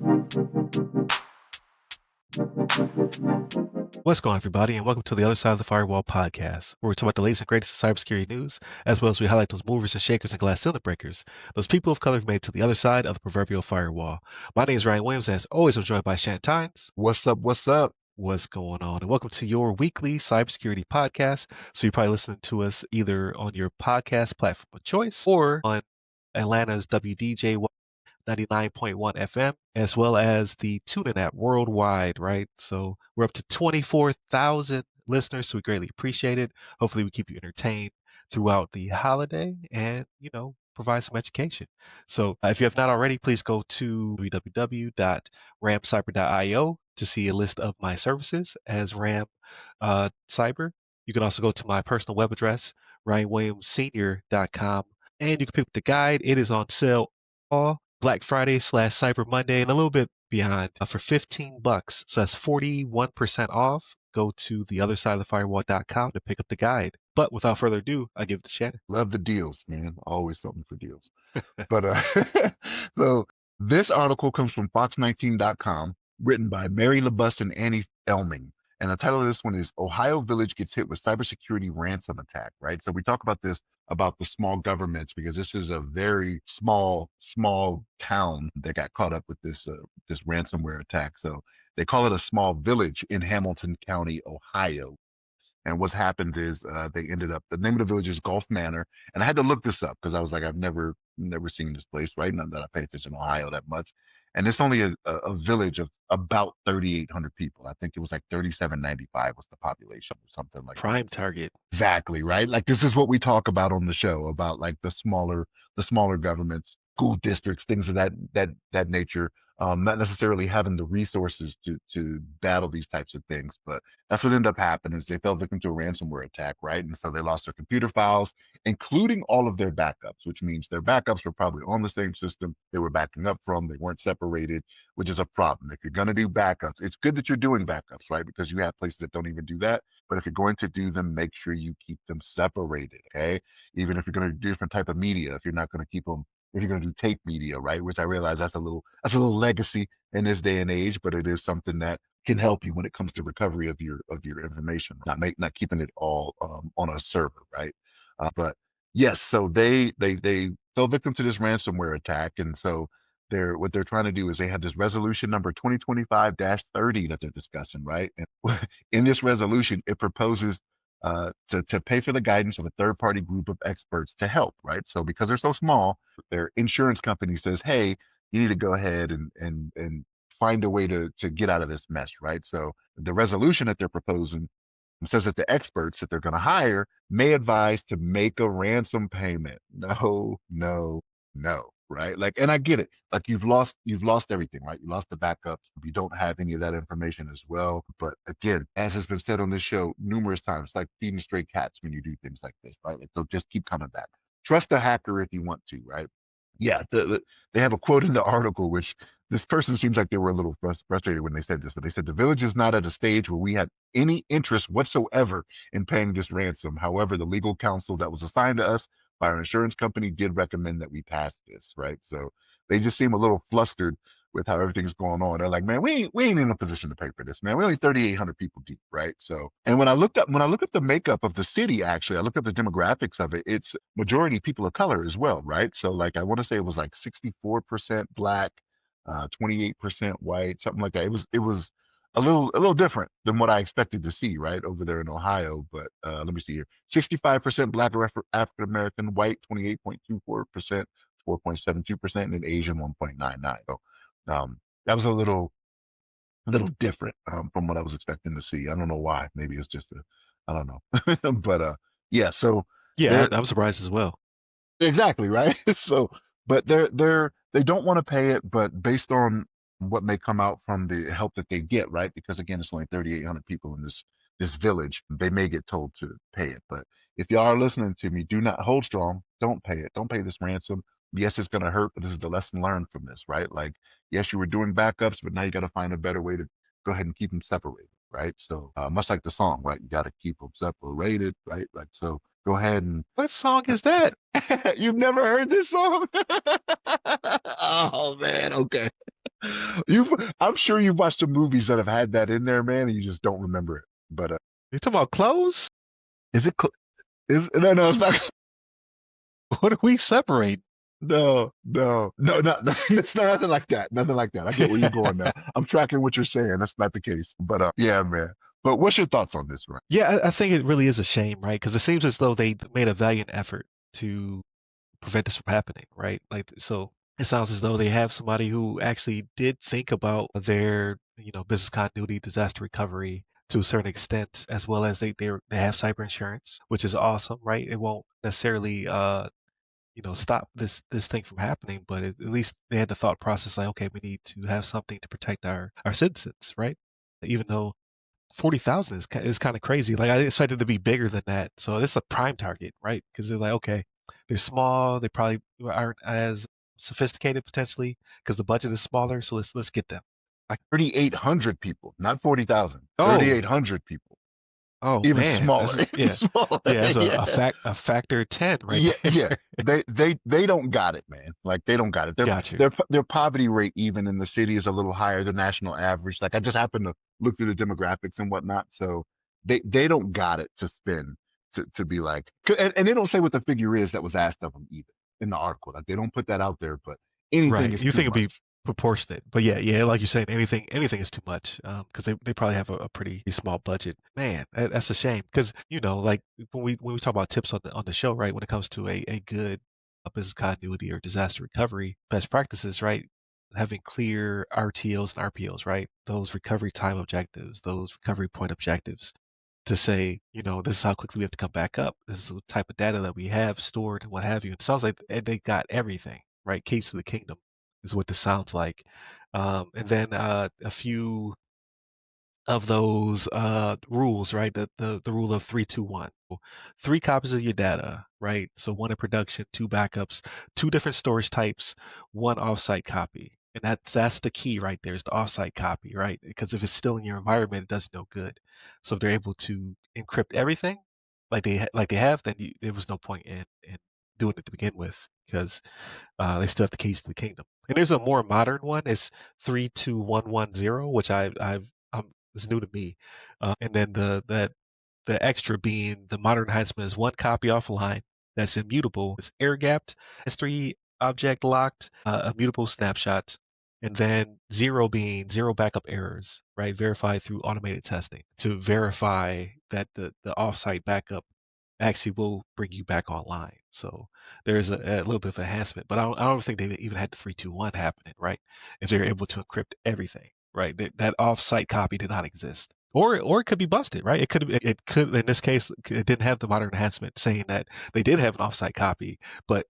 What's going on, everybody, and welcome to the Other Side of the Firewall podcast, where we talk about the latest and greatest of cybersecurity news, as well as we highlight those movers and shakers and glass ceiling breakers, those people of color who've made it to the other side of the proverbial firewall. My name is Ryan Williams, and as always, I'm joined by Shannon Tynes. What's up? What's up? What's going on? And welcome to your weekly cybersecurity podcast. So you're probably listening to us either on your podcast platform of choice or on Atlanta's WDJ 99.1 FM, as well as the TuneIn app worldwide, right? So we're up to 24,000 listeners, so we greatly appreciate it. Hopefully, we keep you entertained throughout the holiday and, provide some education. So if you have not already, please go to www.ramcyber.io to see a list of my services as Ram Cyber. You can also go to my personal web address, ryanwilliamssenior.com, and you can pick up the guide. It is on sale all Black Friday / Cyber Monday and a little bit beyond for $15. So that's 41% off. Go to theothersideofthefirewall.com to pick up the guide. But without further ado, I give it to Shannon. Love the deals, man. Always something for deals. But so this article comes from Fox19.com, written by Mary LaBuste and Annie Elming. And the title of this one is Ohio Village Gets Hit with Cybersecurity Ransom Attack, right? So we talk about this, about the small governments, because this is a very small town that got caught up with this ransomware attack. So they call it a small village in Hamilton County, Ohio. And what's happened is they ended up, the name of the village is Gulf Manor. And I had to look this up because I was like, I've never seen this place, right? Not that I pay attention to Ohio that much. And it's only a village of about 3,800 people. I think it was like 3,795 was the population or something like that. Prime target. Exactly, right? Like this is what we talk about on the show about like the smaller governments, school districts, things of that nature. Not necessarily having the resources to battle these types of things, but that's what ended up happening is they fell victim to a ransomware attack, right? And so they lost their computer files, including all of their backups, which means their backups were probably on the same system they were backing up from. They weren't separated, which is a problem. If you're going to do backups, it's good that you're doing backups, right? Because you have places that don't even do that. But if you're going to do them, make sure you keep them separated, okay? Even if you're going to do different type of media, if you're not going to keep them, if you're going to do tape media, right? Which I realize that's a little legacy in this day and age, but it is something that can help you when it comes to recovery of your information, not keeping it all on a server, right? But yes, so they fell victim to this ransomware attack, and so what they're trying to do is they have this resolution number 2025-30 that they're discussing, right? And in this resolution, it proposes to pay for the guidance of a third party group of experts to help, right? So because they're so small, their insurance company says, hey, you need to go ahead and find a way to get out of this mess, right? So the resolution that they're proposing says that the experts that they're going to hire may advise to make a ransom payment. No, no, no, right? Like, and I get it. Like you've lost everything, right? You lost the backups. You don't have any of that information as well. But again, as has been said on this show numerous times, like feeding stray cats when you do things like this, right? Like they'll just keep coming back. Trust the hacker if you want to, right? Yeah, they have a quote in the article, which this person seems like they were a little frustrated when they said this, but they said the village is not at a stage where we had any interest whatsoever in paying this ransom. However, the legal counsel that was assigned to us by our insurance company did recommend that we pass this, right? So they just seem a little flustered with how everything's going on. They're like, man, we ain't in a position to pay for this, man. We're only 3,800 people deep, right? So, and when I looked up the makeup of the city, actually, I looked up the demographics of it. It's majority people of color as well, right? So, like, I want to say it was like 64% black, 28% white, something like that. It was a little different than what I expected to see, right, over there in Ohio. But let me see here: 65% black or African American, white 28.24%, 4.72%, and then Asian 1.99. So that was a little different from what I was expecting to see. I don't know why. Maybe it's just I don't know. But yeah. So Yeah, they're I'm surprised as well. exactly right. So, but they don't want to pay it, but based on what may come out from the help that they get, right? Because again, it's only 3,800 people in this village. They may get told to pay it, but if y'all are listening to me, do not hold strong. Don't pay it. Don't pay this ransom. Yes, it's gonna hurt, but this is the lesson learned from this, right? Like, yes, you were doing backups, but now you got to find a better way to go ahead and keep them separated, right? So, much like the song, right? You got to keep them separated, right? Like, so go ahead and What song is that? you've never heard this song? Oh man, okay. You've, I'm sure you've watched the movies that have had that in there, man, and you just don't remember it. But You talking about clothes? is it? Is no, no, it's not. What do we separate? No, no, no, no, no. It's nothing like that. Nothing like that. I get where you're going now. I'm tracking what you're saying. That's not the case. But yeah, man. But what's your thoughts on this, right? Yeah, I think it really is a shame, right? Because it seems as though they made a valiant effort to prevent this from happening, right? Like, so it sounds as though they have somebody who actually did think about their, business continuity, disaster recovery to a certain extent, as well as they have cyber insurance, which is awesome, right? It won't necessarily, stop this thing from happening, but at least they had the thought process like, okay, we need to have something to protect our citizens, right? Even though 40,000 is kind of crazy. Like I expected to be bigger than that. So it's a prime target, right? Because they're like, okay, they're small. They probably aren't as sophisticated potentially because the budget is smaller. So let's get them. I, 3,800 people, not 40,000. oh, 3,800 people. oh Even man, smaller. that's Even yeah, smaller. yeah. That's a Yeah. fact a factor of 10 right Yeah, yeah. there. They don't got it, man. Like they don't got it. Got you. Their poverty rate even in the city is a little higher than national average. Like I just happened to look through the demographics and whatnot. So they don't got it to spend to be like, and they don't say what the figure is that was asked of them either in the article. Like they don't put that out there, but anything Right. is You too think it'd be much. proportionate, but yeah, like you're saying, anything is too much, because they probably have a pretty small budget. Man, that's a shame. Because like when we talk about tips on the show, right? When it comes to a good business continuity or disaster recovery best practices, right? Having clear RTOs and RPOs, right? Those recovery time objectives, those recovery point objectives, to say, this is how quickly we have to come back up. This is the type of data that we have stored and what have you. It sounds like they got everything, right? Keys to the kingdom is what this sounds like. And then a few of those rules, right? The rule of 3-2-1. Three copies of your data, right? So one in production, two backups, two different storage types, one offsite copy. And that's the key right there is the offsite copy, right? Because if it's still in your environment, it does no good. So if they're able to encrypt everything, like they have, then there was no point in doing it to begin with, because they still have the keys to the kingdom. And there's a more modern one. It's 32110, which it's new to me. And then the extra being the modern enhancement is one copy offline that's immutable. It's air gapped. S3 object locked, immutable snapshots. And then zero being zero backup errors, right? Verified through automated testing to verify that the offsite backup actually will bring you back online. So there's a little bit of enhancement, but I don't think they even had the 3-2-1 happening, right? If they're able to encrypt everything, right? That off-site copy did not exist. Or it could be busted, right? It could in this case it didn't have the modern enhancement saying that they did have an off-site copy, but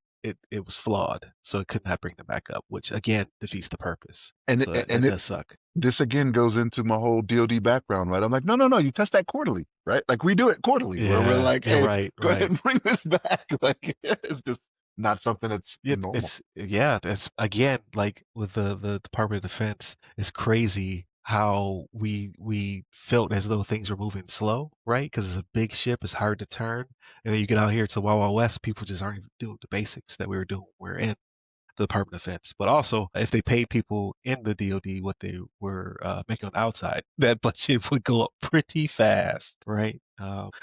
it was flawed, so it could not bring them back up, which again defeats the purpose. And So that does suck. this again goes into my whole DoD background, right? I'm like, no, no, no, you test that quarterly, right? Like we do it quarterly, where we're Yeah, like, you're hey, right, go ahead right. and bring this back. Like it's just not something that's It, normal. it's yeah, that's again like with the Department of Defense. It's crazy how we felt as though things were moving slow, right? Because it's a big ship, it's hard to turn, and then you get out here to Wild Wild West, people just aren't even doing the basics that we were doing. We're in the Department of Defense, but also if they paid people in the DoD what they were making on the outside, that budget would go up pretty fast, right?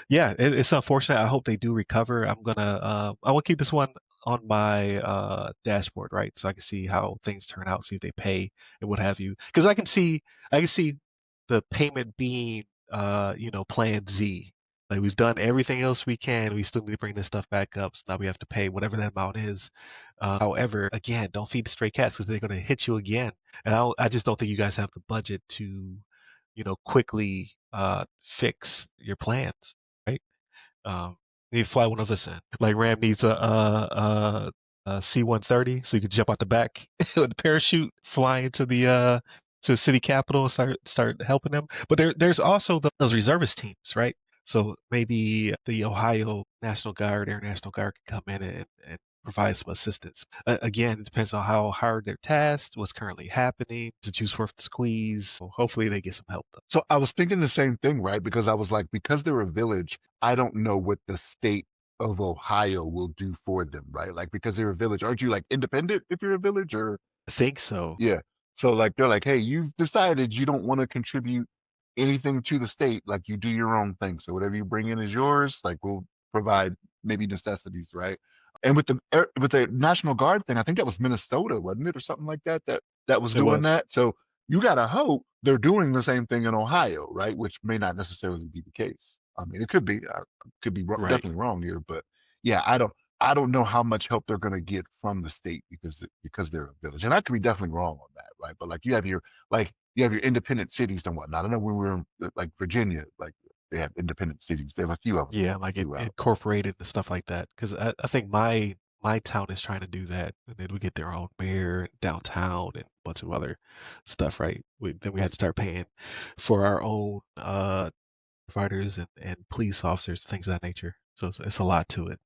Yeah, it's unfortunate. I hope they do recover. I want to keep this one on my dashboard, right, so I can see how things turn out, see if they pay and what have you. Because I can see the payment being Plan Z. Like we've done everything else we can, we still need to bring this stuff back up. So now we have to pay whatever that amount is. However, again, don't feed the stray cats because they're going to hit you again. And I just don't think you guys have the budget to, quickly fix your plans, right? You need to fly one of us in. Like Ram needs a C-130 so you can jump out the back with a parachute, fly into the city capitol and start helping them. But there's also those reservist teams, right? So maybe the Ohio National Guard, Air National Guard can come in and provide some assistance. Again, it depends on how hard they're tasked, what's currently happening, the juice worth the squeeze. So hopefully they get some help though. So I was thinking the same thing, right? Because I was like, because they're a village, I don't know what the state of Ohio will do for them, right? Like because they're a village, aren't you like independent if you're a village or I think so. yeah. So like they're like, hey, you've decided you don't want to contribute anything to the state. Like you do your own thing. So whatever you bring in is yours. Like we'll provide maybe necessities, right? And with the National Guard thing, I think that was Minnesota, wasn't it, or something like that? That was It doing was. that. So you gotta hope they're doing the same thing in Ohio, right? Which may not necessarily be the case. I mean, it could be. I could be Right. definitely wrong here, but yeah, I don't know how much help they're going to get from the state because they're a village, and I could be definitely wrong on that, right? But you have your independent cities and whatnot. I know when we were in like Virginia, like they have independent cities. They have a few of them Yeah, like it throughout. incorporated and stuff like that. Because I think my town is trying to do that, and then we get their own mayor downtown and a bunch of other stuff, right? Then we had to start paying for our own providers and police officers, things of that nature. So it's a lot to it.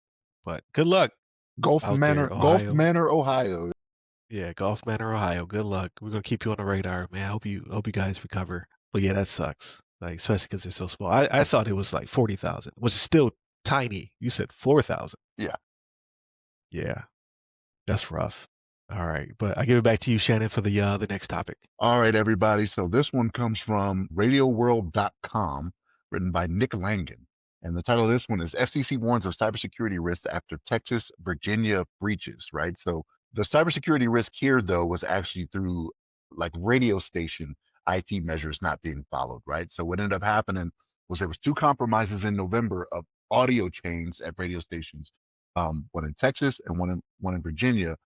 But good luck out there, Gulf Ohio. Manor, Ohio. Yeah, Gulf Manor, Ohio. Good luck. We're gonna keep you on the radar, man. I hope you guys recover. But yeah, that sucks. Like especially because they're so small. I thought it was like 40,000, which is still tiny. You said 4,000. Yeah. Yeah, that's rough. All right, but I give it back to you, Shannon, for the next topic. All right, everybody. So this one comes from RadioWorld.com, written by Nick Langan. And the title of this one is FCC warns of cybersecurity risks after Texas, Virginia breaches, right? So the cybersecurity risk here, though, was actually through like radio station IT measures not being followed, right? So what ended up happening was there was two compromises in November of audio chains at radio stations, one in Texas and one in Virginia,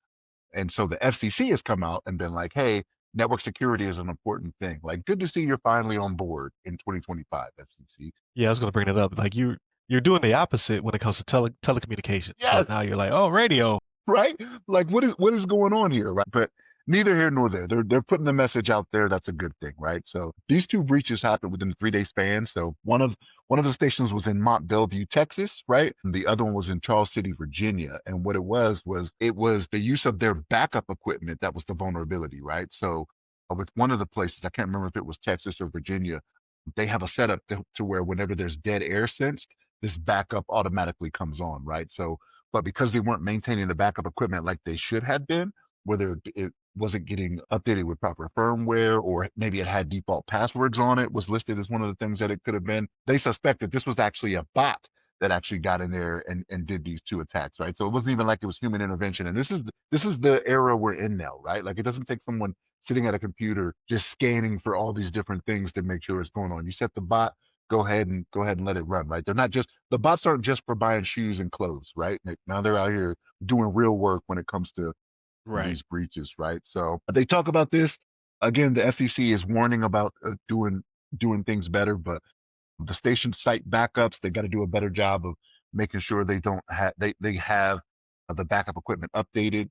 and so the FCC has come out and been like, hey, network security is an important thing. Like, good to see you're finally on board in 2025, FCC. Yeah, I was gonna bring it up. Like you're doing the opposite when it comes to telecommunications, but Yes, now you're like, oh, radio. right? Like what is going on here, right? But neither here nor there. They're putting the message out there. That's a good thing, right? So these two breaches happened within a 3 day span. So one of the stations was in Mont Belvieu, Texas, right? And the other one was in Charles City, Virginia. And what it was the use of their backup equipment that was the vulnerability, right? So with one of the places, I can't remember if it was Texas or Virginia, they have a setup to where whenever there's dead air sensed, this backup automatically comes on, right? So but because they weren't maintaining the backup equipment like they should have been, whether it wasn't getting updated with proper firmware or maybe it had default passwords on it, was listed as one of the things that it could have been. They suspect that this was actually a bot that actually got in there and did these two attacks, right? So it wasn't even like it was human intervention. And this is the era we're in now, right? Like it doesn't take someone sitting at a computer just scanning for all these different things to make sure it's going on. You set the bot, go ahead and let it run, right? They're not just the bots aren't just for buying shoes and clothes, right? Now they're out here doing real work when it comes to Right. these breaches, right? So they talk about this again. The FCC is warning about doing things better, but the station site backups, they got to do a better job of making sure they have the backup equipment updated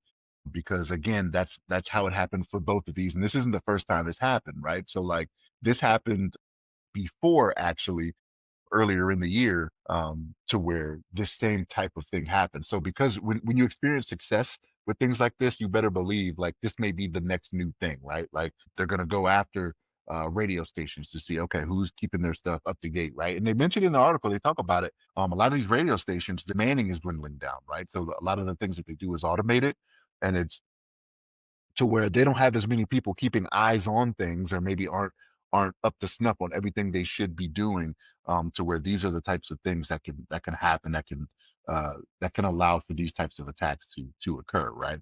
because again, that's how it happened for both of these, and this isn't the first time this happened, right? So like this happened before actually earlier in the year to where this same type of thing happened. So because when you experience success with things like this, you better believe like this may be the next new thing, right? Like they're gonna go after radio stations to see okay who's keeping their stuff up to date, right? And they mentioned in the article they talk about it. A lot of these radio stations, the manning is dwindling down, right? So a lot of the things that they do is automated, and it's to where they don't have as many people keeping eyes on things or maybe aren't up to snuff on everything they should be doing to where these are the types of things that can happen that can allow for these types of attacks to occur, right?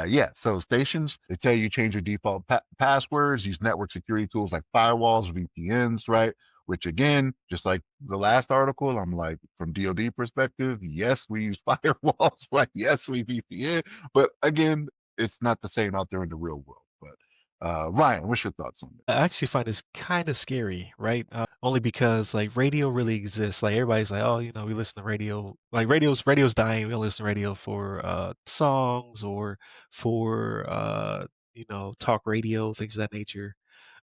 Yeah, so stations, they tell you change your default passwords, use network security tools like firewalls, VPNs, right? Which again, just like the last article, I'm like, from DoD perspective, yes, we use firewalls, right? Yes, we VPN, but again, it's not the same out there in the real world. But Ryan, what's your thoughts on I actually find this kind of scary, right? Only because like radio really exists. Like everybody's like, oh, we listen to radio. Like radio's dying. We don't listen to radio for songs or for talk radio, things of that nature.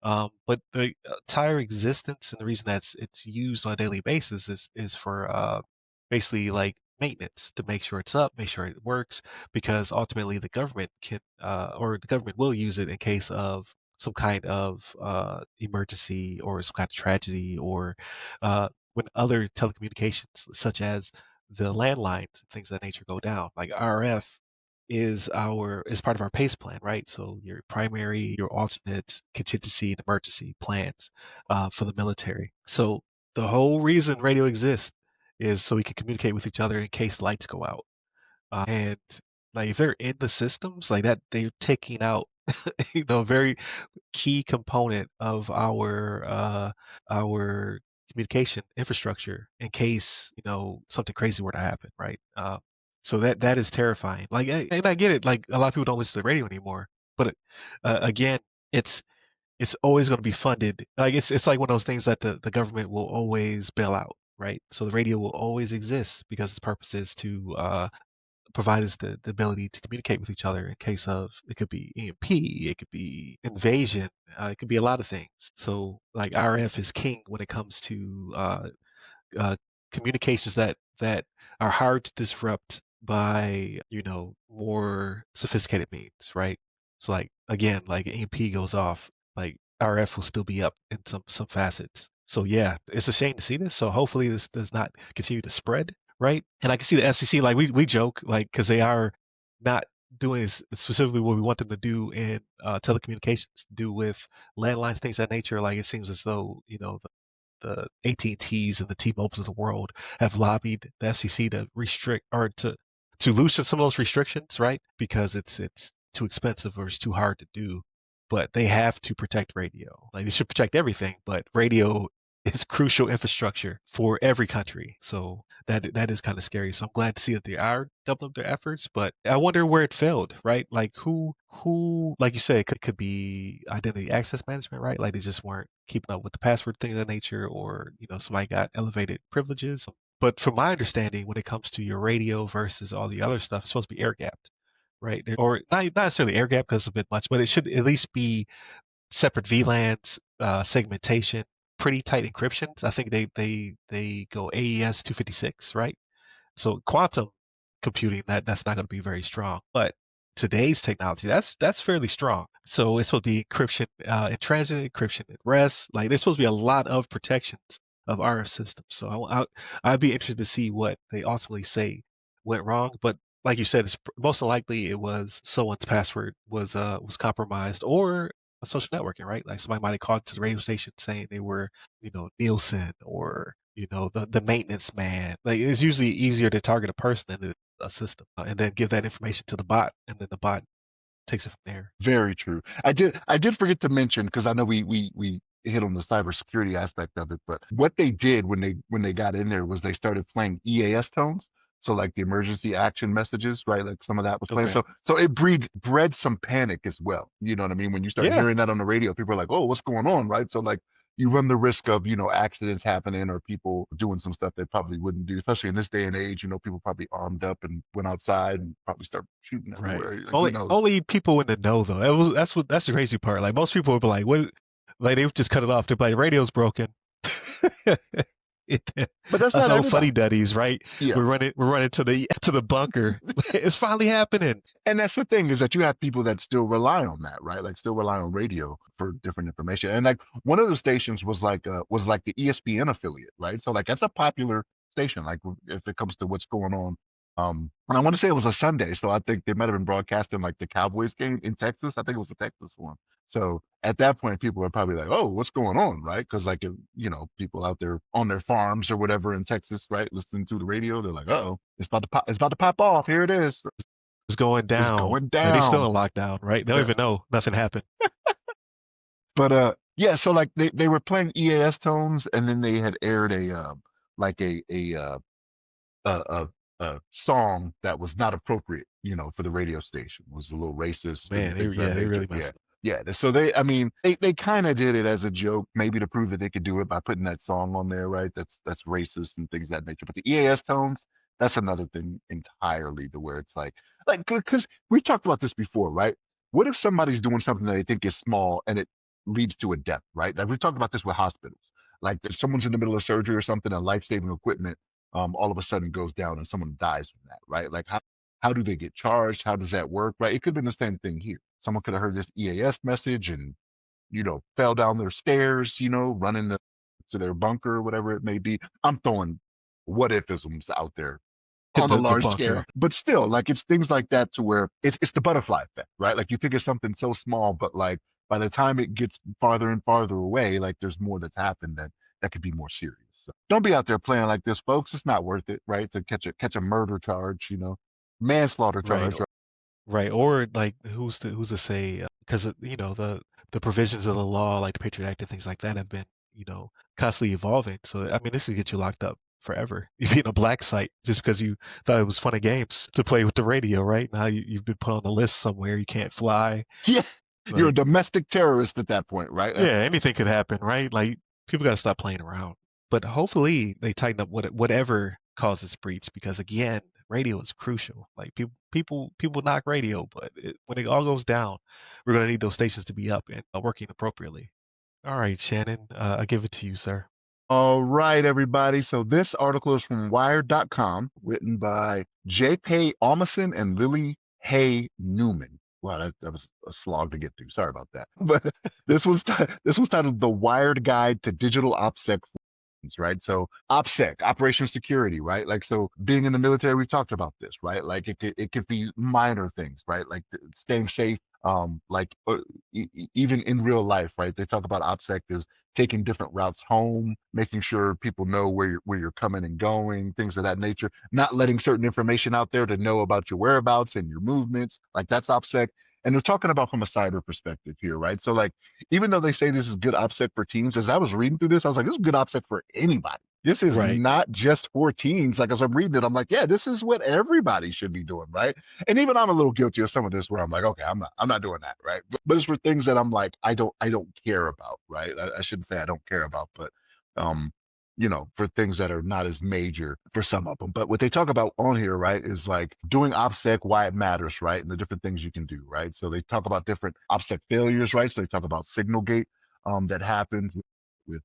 But the entire existence and the reason it's used on a daily basis is for basically like maintenance to make sure it's up, make sure it works, because ultimately the government can or the government will use it in case of some kind of emergency or some kind of tragedy or when other telecommunications such as the landlines and things of that nature go down, like RF. is part of our PACE plan, right? So your primary, your alternates, contingency, and emergency plans for the military. So the whole reason radio exists is so we can communicate with each other in case lights go out. And like if they're in the systems like that, they're taking out a very key component of our communication infrastructure in case something crazy were to happen, right? So that is terrifying. Like, and I get it. Like a lot of people don't listen to the radio anymore, but again, it's it's always going to be funded. Like it's like one of those things that the government will always bail out, right? So the radio will always exist because its purpose is to provide us the ability to communicate with each other in case of it could be EMP, it could be invasion, it could be a lot of things. So like RF is king when it comes to uh, communications that are hard to disrupt by more sophisticated means, right? So like again, like EMP goes off, like RF will still be up in some facets. So yeah, it's a shame to see this. So hopefully this does not continue to spread, right? And I can see the FCC like we joke like because they are not doing specifically what we want them to do in telecommunications, do with landlines, things of that nature. Like it seems as though the AT&Ts and the T-Mobiles of the world have lobbied the FCC to restrict or to loosen some of those restrictions, right? Because it's too expensive or it's too hard to do. But they have to protect radio. Like they should protect everything, but radio is crucial infrastructure for every country. So that is kind of scary. So I'm glad to see that they are doubling up their efforts, but I wonder where it failed, right? Like who like you said, it could be identity access management, right? Like they just weren't keeping up with the password thing of that nature, or somebody got elevated privileges. But from my understanding, when it comes to your radio versus all the other stuff, it's supposed to be air gapped, right? Or not necessarily air gap because it's a bit much, but it should at least be separate VLANs, segmentation, pretty tight encryptions. I think they go AES 256, right? So quantum computing that's not going to be very strong, but today's technology that's fairly strong. So it's supposed to be encryption, in transit encryption at rest. Like there's supposed to be a lot of protections of RF systems. So I'd be interested to see what they ultimately say went wrong. But like you said, it's most likely it was someone's password was compromised or a social networking, right? Like somebody might have called to the radio station saying they were, Nielsen or the maintenance man. Like it's usually easier to target a person than a system, and then give that information to the bot, and then the bot takes it from there. Very true. I did forget to mention because I know we hit on the cybersecurity aspect of it, but what they did when they got in there was they started playing EAS tones. So like the emergency action messages, right? Like some of that was playing. Okay. So it bred some panic as well. You know what I mean? When you start Yeah. hearing that on the radio, people are like, "Oh, what's going on?" Right? So like you run the risk of accidents happening or people doing some stuff they probably wouldn't do, especially in this day and age. People probably armed up and went outside and probably start shooting Right. everywhere. Like who knows? Only people in the know though. That's the crazy part. Like most people would be like, "What?" Like they would just cut it off. They'd be like, "Radio's broken." It- But that's Us not old fuddy everybody. duddies, right? Yeah. We're running to the bunker. It's finally happening. And that's the thing is that you have people that still rely on that, right? Like still rely on radio for different information. And like one of the stations was like the ESPN affiliate, right? So like that's a popular station, like if it comes to what's going on. And I want to say it was a Sunday, so I think they might have been broadcasting like the Cowboys game in Texas. I think it was the Texas one. So at that point, people are probably like, "Oh, what's going on?" Right? Because like people out there on their farms or whatever in Texas, right, listening to the radio, they're like, "Oh, it's about to pop, it's about to pop off. Here it is. It's going It's down. going Like they still down." in lockdown, right? They don't Yeah. even know nothing happened. But yeah, so like they were playing EAS tones, and then they had aired like a a song that was not appropriate, for the radio station. It was a little racist and Man, things of that they nature. really Yeah. messed up. Yeah. So I mean, they kind of did it as a joke, maybe to prove that they could do it by putting that song on there, right? That's racist and things of that nature. But the EAS tones, that's another thing entirely to where it's like, because we've talked about this before, right? What if somebody's doing something that they think is small and it leads to a death, right? Like we've talked about this with hospitals. Like if someone's in the middle of surgery or something, and life-saving equipment all of a sudden goes down and someone dies from that, right? Like how do they get charged? How does that work, right? It could have been the same thing here. Someone could have heard this EAS message and fell down their stairs, running to their bunker or whatever it may be. I'm throwing what ifisms out there. on a The large bunker. scale. But still, like it's things like that to where it's the butterfly effect, right? Like you think it's something so small, but like by the time it gets farther and farther away, like there's more that's happened that could be more serious. So don't be out there playing like this, folks. It's not worth it, right? To catch a murder charge, manslaughter Right. charge, right? Right. Or like who's to say because the provisions of the law like the Patriot Act and things like that have been, constantly evolving. So I mean this could get you locked up forever. You be in a black site just because you thought it was fun and games to play with the radio, right? Now you've been put on a list somewhere, you can't fly. Yeah, you're a Like domestic terrorist at that point, right? yeah, anything could happen, right? Like people got to stop playing around. But hopefully they tighten up whatever causes breach because again, radio is crucial. Like people knock radio, but when it all goes down, we're gonna need those stations to be up and working appropriately. All right, Shannon, I give it to you, sir. All right, everybody. So this article is from Wired.com, written by J.K. Almason and Lily Hay Newman. Wow, that was a slog to get through. Sorry about that. But this was titled "The Wired Guide to Digital OPSEC." Right? So OPSEC, Operational Security, right? Like so being in the military, we talked about this, right? Like it could be minor things, right? Like staying safe, like even in real life, right? They talk about OPSEC as taking different routes home, making sure people know where you're coming and going, things of that nature, not letting certain information out there to know about your whereabouts and your movements. Like that's OPSEC. And they're talking about from a cyber perspective here, right? So like even though they say this is good OPSEC for teams, as I was reading through this, I was like, this is good OPSEC for anybody. This is Right. not just for teens. Like as I'm reading it, I'm like, yeah, this is what everybody should be doing, right? And even I'm a little guilty of some of this where I'm like, okay, I'm not doing that, right? But it's for things that I'm like, I don't care about, right? I shouldn't say I don't care about, but um, for things that are not as major for some of them. But what they talk about on here, right, is like doing OPSEC, why it matters, right, and the different things you can do, right. So they talk about different OPSEC failures, right. So they talk about signal gate that happened with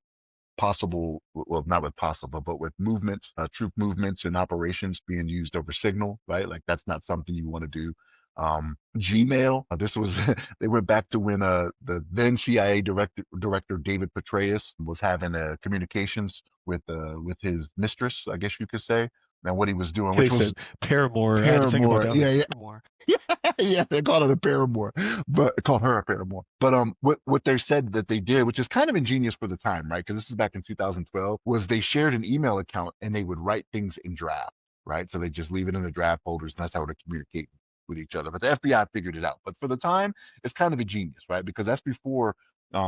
possible, well, not with possible, but with movements, troop movements and operations being used over signal, right? Like that's not something you want to do. Gmail, this was, they went back to when the then CIA director David Petraeus was having communications with his mistress, I guess you could say, and what he was doing, They which was said Paramore. I had to think about Paramore. that. I was Yeah, like, yeah. Paramore. Yeah, they call it a paramour, but call her a paramour. But what they said that they did, which is kind of ingenious for the time, right? Because this is back in 2012, was they shared an email account and they would write things in draft, right? So they just leave it in the draft folders, and that's how they communicate with each other. But the FBI figured it out. But for the time, it's kind of ingenious, right? Because that's before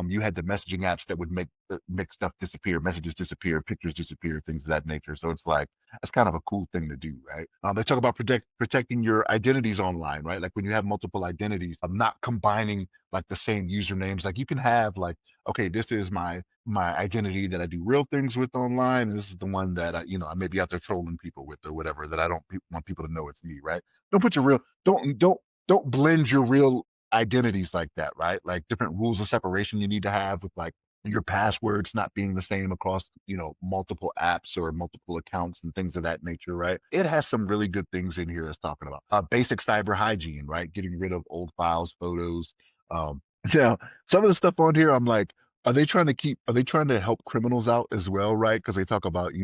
you had the messaging apps that would make stuff disappear, messages disappear, pictures disappear, things of that nature. So it's like that's kind of a cool thing to do, right? They talk about protecting your identities online, right? Like when you have multiple identities, I'm not combining like the same usernames. Like you can have like, okay, this is my identity that I do real things with online, and this is the one that I may be out there trolling people with or whatever that I don't want people to know it's me, right? Don't put your real don't blend your real identities like that, right? Like different rules of separation you need to have with like your passwords not being the same across, multiple apps or multiple accounts and things of that nature, right? It has some really good things in here that's talking about basic cyber hygiene, right? Getting rid of old files, photos. Um, now, some of the stuff on here, I'm like, are they trying to help criminals out as well, right? Because they talk about,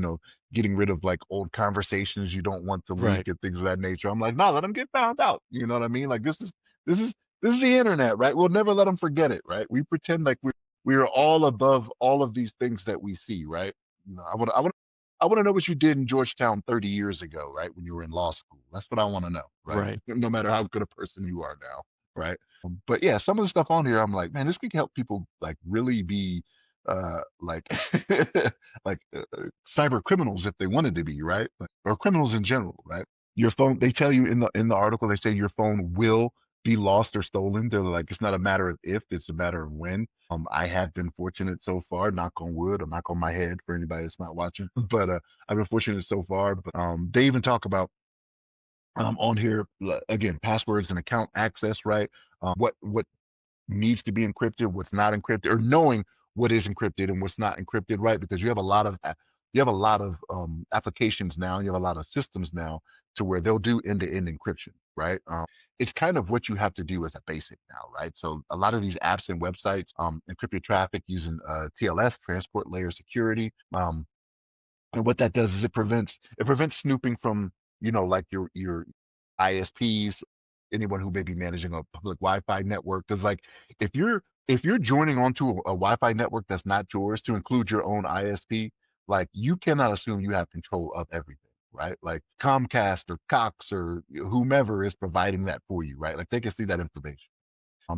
getting rid of like old conversations you don't want to leak Right. and things of that nature. I'm like, no, let them get found out. You know what I mean? Like this is this is the internet, right? We'll never let them forget it, right? We pretend like we are all above all of these things that we see, right? I want to know what you did in Georgetown 30 years ago, right? When you were in law school. That's what I want to know, right? Right. No matter how good a person you are now, right? But yeah, some of the stuff on here, I'm like, man, this could help people like really be like cyber criminals if they wanted to be, right? Or criminals in general, right? Your phone, they tell you in the article, they say your phone will be lost or stolen. They're like, it's not a matter of if, it's a matter of when. I have been fortunate so far, knock on wood or knock on my head for anybody that's not watching, but I've been fortunate so far. But they even talk about on here again, passwords and account access, right? What needs to be encrypted, what's not encrypted, or knowing what is encrypted and what's not encrypted, right? Because you have a lot of applications now, you have a lot of systems now to where they'll do end-to-end encryption, right? It's kind of what you have to do as a basic now, right? So a lot of these apps and websites encrypt your traffic using TLS, transport layer security. And what that does is it prevents snooping from like your ISPs, anyone who may be managing a public Wi-Fi network. Because like if you're joining onto a Wi-Fi network that's not yours, to include your own ISP, like you cannot assume you have control of everything, right? Like Comcast or Cox or whomever is providing that for you, right? Like they can see that information.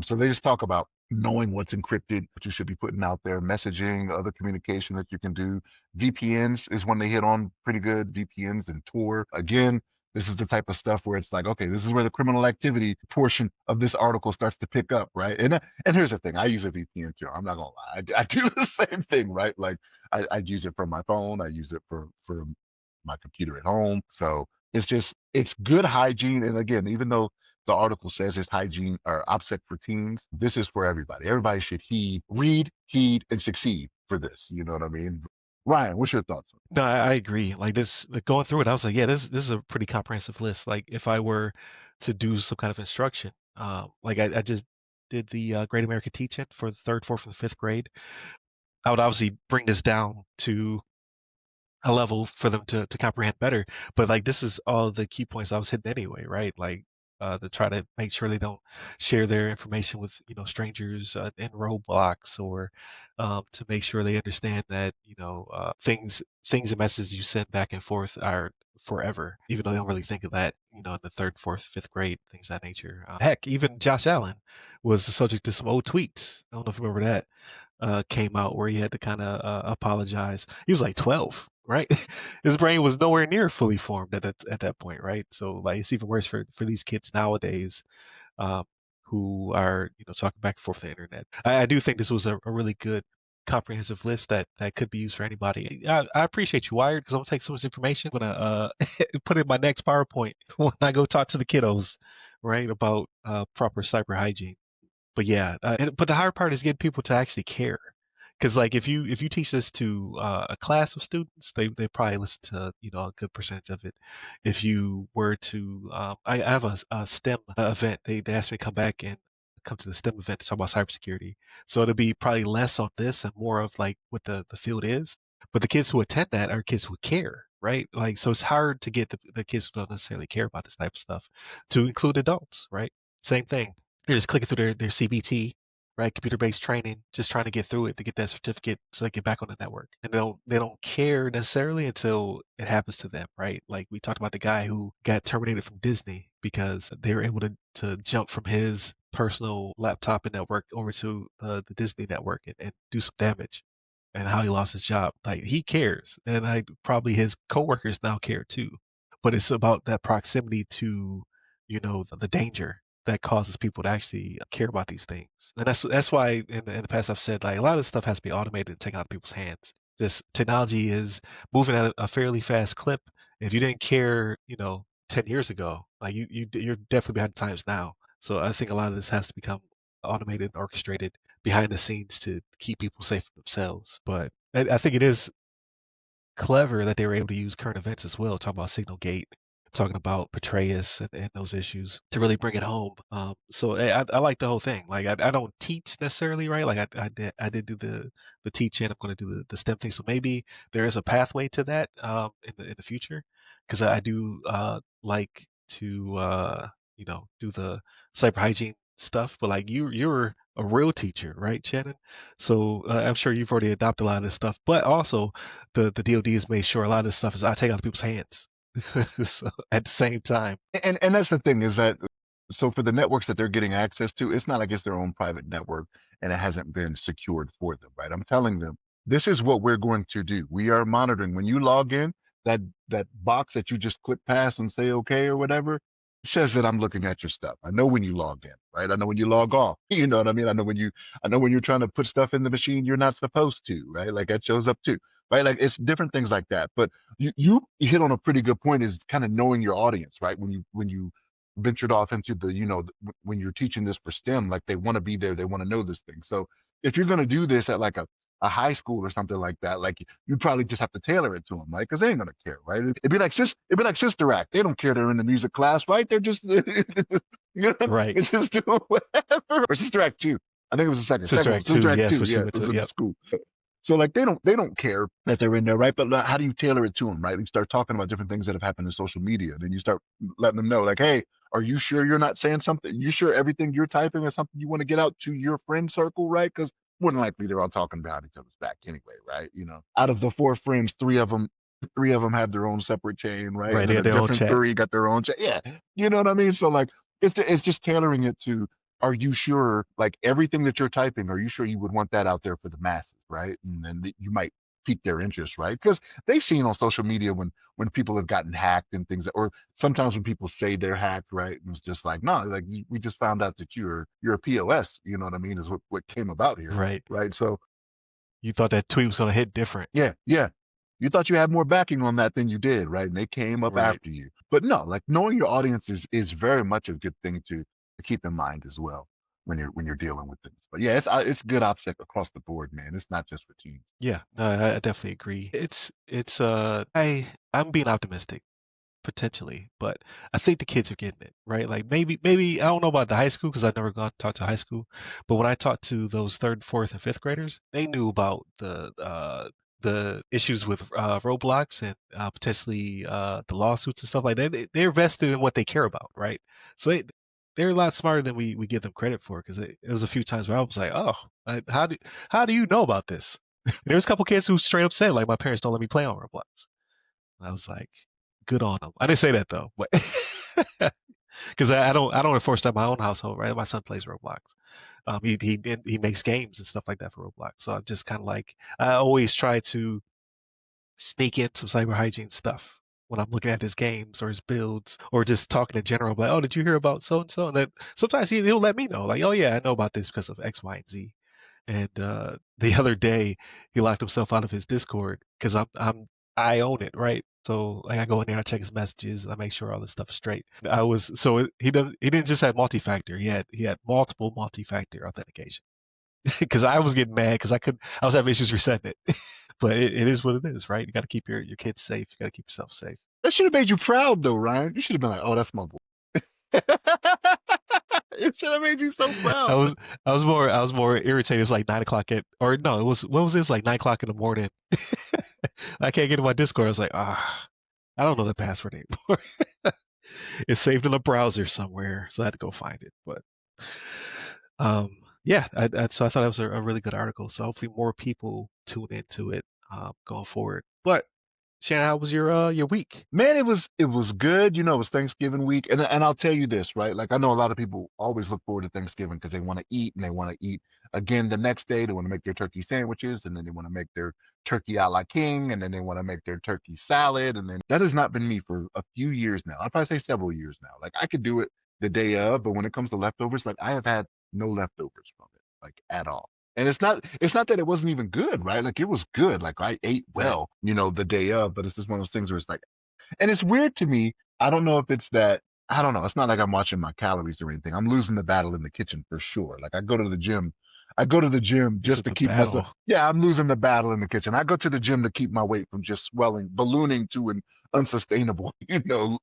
So they just talk about knowing what's encrypted, what you should be putting out there, messaging, other communication that you can do. VPNs is one they hit on pretty good. VPNs and Tor. Again, this is the type of stuff where it's like, okay, this is where the criminal activity portion of this article starts to pick up, right? And here's the thing, I use a VPN too. I'm not gonna lie, I do the same thing, right? Like I use it from my phone, I use it for my computer at home. So it's good hygiene. And again, even though the article says it's hygiene or OPSEC for teens, this is for everybody. Everybody should read, heed, and succeed for this. You know what I mean? Ryan, what's your thoughts on No, I agree. Like this, like going through it, I was like, yeah, this is a pretty comprehensive list. Like if I were to do some kind of instruction, like I just did the Great American Teach-In for the third, fourth, and fifth grade. I would obviously bring this down to a level for them to comprehend better. But like this is all the key points I was hitting anyway, right? Like to try to make sure they don't share their information with strangers in roadblocks, or to make sure they understand that things and messages you send back and forth are forever, even though they don't really think of that, in the third, fourth, fifth grade, things of that nature. Heck, even Josh Allen was the subject to some old tweets. I don't know if you remember that came out where he had to kind of apologize. He was like 12, right? His brain was nowhere near fully formed at that point, right? So like it's even worse for these kids nowadays, um, who are talking back and forth the internet. I do think this was a really good comprehensive list that could be used for anybody. I appreciate you, Wired, because I'm gonna take so much information. I'm gonna put it in my next PowerPoint when I go talk to the kiddos, right, about proper cyber hygiene. But yeah, but the hard part is getting people to actually care. Because like if you teach this to a class of students, they probably listen to a good percentage of it. If you were to, I have a STEM event. They asked me to come back and come to the STEM event to talk about cybersecurity. So it'll be probably less on this and more of like what the field is. But the kids who attend that are kids who care, right? Like so it's hard to get the kids who don't necessarily care about this type of stuff to include adults, right? Same thing. They're just clicking through their CBT, right? Computer-based training, just trying to get through it to get that certificate so they get back on the network. And they don't care necessarily until it happens to them, right? Like we talked about the guy who got terminated from Disney because they were able to jump from his personal laptop and network over to the Disney network and do some damage, and how he lost his job. Like he cares, and I probably his coworkers now care too. But it's about that proximity to, the danger that causes people to actually care about these things. And that's why in the past I've said like a lot of this stuff has to be automated and taken out of people's hands. This technology is moving at a fairly fast clip. If you didn't care, 10 years ago, like you're definitely behind the times now. So I think a lot of this has to become automated and orchestrated behind the scenes to keep people safe from themselves. But I think it is clever that they were able to use current events as well, talking about Signalgate, talking about Petraeus and those issues to really bring it home. So I like the whole thing. Like I don't teach necessarily, right? Like I did do the teach-in. I'm going to do the STEM thing. So maybe there is a pathway to that in the future, because I do like to do the cyber hygiene stuff. But like you're a real teacher, right, Shannon? So I'm sure you've already adopted a lot of this stuff. But also the DoD has made sure a lot of this stuff is I take out of people's hands. So, at the same time. And that's the thing is that so for the networks that they're getting access to, it's not like it's their own private network and it hasn't been secured for them, right? I'm telling them this is what we're going to do. We are monitoring when you log in, that box that you just click past and say okay or whatever, it says that I'm looking at your stuff. I know when you log in, right? I know when you log off. You know what I mean? I know when you're trying to put stuff in the machine you're not supposed to, right? Like that shows up too, right? Like it's different things like that. But you hit on a pretty good point, is kind of knowing your audience, right? When you ventured off into the, when you're teaching this for STEM, like they want to be there, they want to know this thing. So if you're going to do this at like a high school or something like that, like you probably just have to tailor it to them, right? Because they ain't gonna care, right? It'd be like Sister Act. They don't care they're in the music class, right? They're just, Right. it's just doing whatever. Or Sister Act 2. I think it was the second Sister one. Act 2, Sister Act yes, 2, what she yeah, went it was to. in Yep. school. So like they don't care that they're in there, right? But how do you tailor it to them, right? You start talking about different things that have happened in social media. Then you start letting them know, like, hey, are you sure you're not saying something? You sure everything you're typing is something you want to get out to your friend circle, right? Because more than likely they're all talking behind each other's back anyway, right? Out of the four friends, three of them have their own separate chain, right? Right. And They then got a their own different chat. three got their own chain. Yeah, you know what I mean? So like, it's just tailoring it to, are you sure, like everything that you're typing, are you sure you would want that out there for the masses, right? And then you might pique their interest, right? Because they've seen on social media when people have gotten hacked and things, or sometimes when people say they're hacked, right? And it's just like, no, like we just found out that you're a POS, you know what I mean? Is what came about here, Right. right? So You thought that tweet was gonna hit different. yeah, yeah. You thought you had more backing on that than you did, right? And they came up Right. after you. But no, like knowing your audience is very much a good thing to keep in mind as well when you're dealing with things. But yeah, it's good OPSEC across the board, man. It's not just for teens. Yeah. No, I definitely agree. It's I'm being optimistic potentially, but I think the kids are getting it, right? Like maybe I don't know about the high school because I've never gone to talk to high school, but when I talked to those third, fourth, and fifth graders, they knew about the issues with Roblox and potentially the lawsuits and stuff like that. They're vested in what they care about, right? So they're a lot smarter than we give them credit for because it was a few times where I was like, oh, how do you know about this? There was a couple kids who straight up said like my parents don't let me play on Roblox. I was like, good on them. I didn't say that though, but because I don't enforce that in my own household, right? My son plays Roblox. He makes games and stuff like that for Roblox. So I'm just kind of like I always try to sneak in some cyber hygiene stuff when I'm looking at his games or his builds or just talking in general. Like, oh, did you hear about so and so? And then sometimes he'll let me know, like, oh yeah, I know about this because of X, Y, and Z. And the other day, he locked himself out of his Discord because I own it, right? So like I go in there, I check his messages, I make sure all this stuff is straight. He didn't just have multi-factor. He had multiple multi-factor authentication because I was getting mad because I was having issues resetting it. But it is what it is, right? You got to keep your kids safe. You got to keep yourself safe. That should have made you proud though, Ryan. You should have been like, oh, that's my boy. It should have made you so I proud. was I was more irritated. It was like 9 o'clock at or no, it was what was it? It was like 9 o'clock in the morning. I can't get to my Discord. I was like, I don't know the password anymore. It's saved in a browser somewhere, so I had to go find it. But yeah, so I thought it was a really good article. So hopefully more people tune into it going forward. But Shannon, how was your week? Man, it was good. It was Thanksgiving week, and I'll tell you this, right? Like I know a lot of people always look forward to Thanksgiving because they want to eat and they want to eat again the next day. They want to make their turkey sandwiches, and then they want to make their turkey a la king, and then they want to make their turkey salad, and then that has not been me for a few years now. I'd probably say several years now. Like I could do it the day of, but when it comes to leftovers, like I have had no leftovers from it, like at all. And it's not that it wasn't even good, right? Like it was good. Like I ate Right. well, the day of, but it's just one of those things where it's like, and it's weird to me. I don't know if it's that, I don't know. It's not like I'm watching my calories or anything. I'm losing the battle in the kitchen for sure. Like I go to the gym. I go to the gym You just said to the keep myself. battle. Yeah, I'm losing the battle in the kitchen. I go to the gym to keep my weight from just swelling, ballooning to an unsustainable,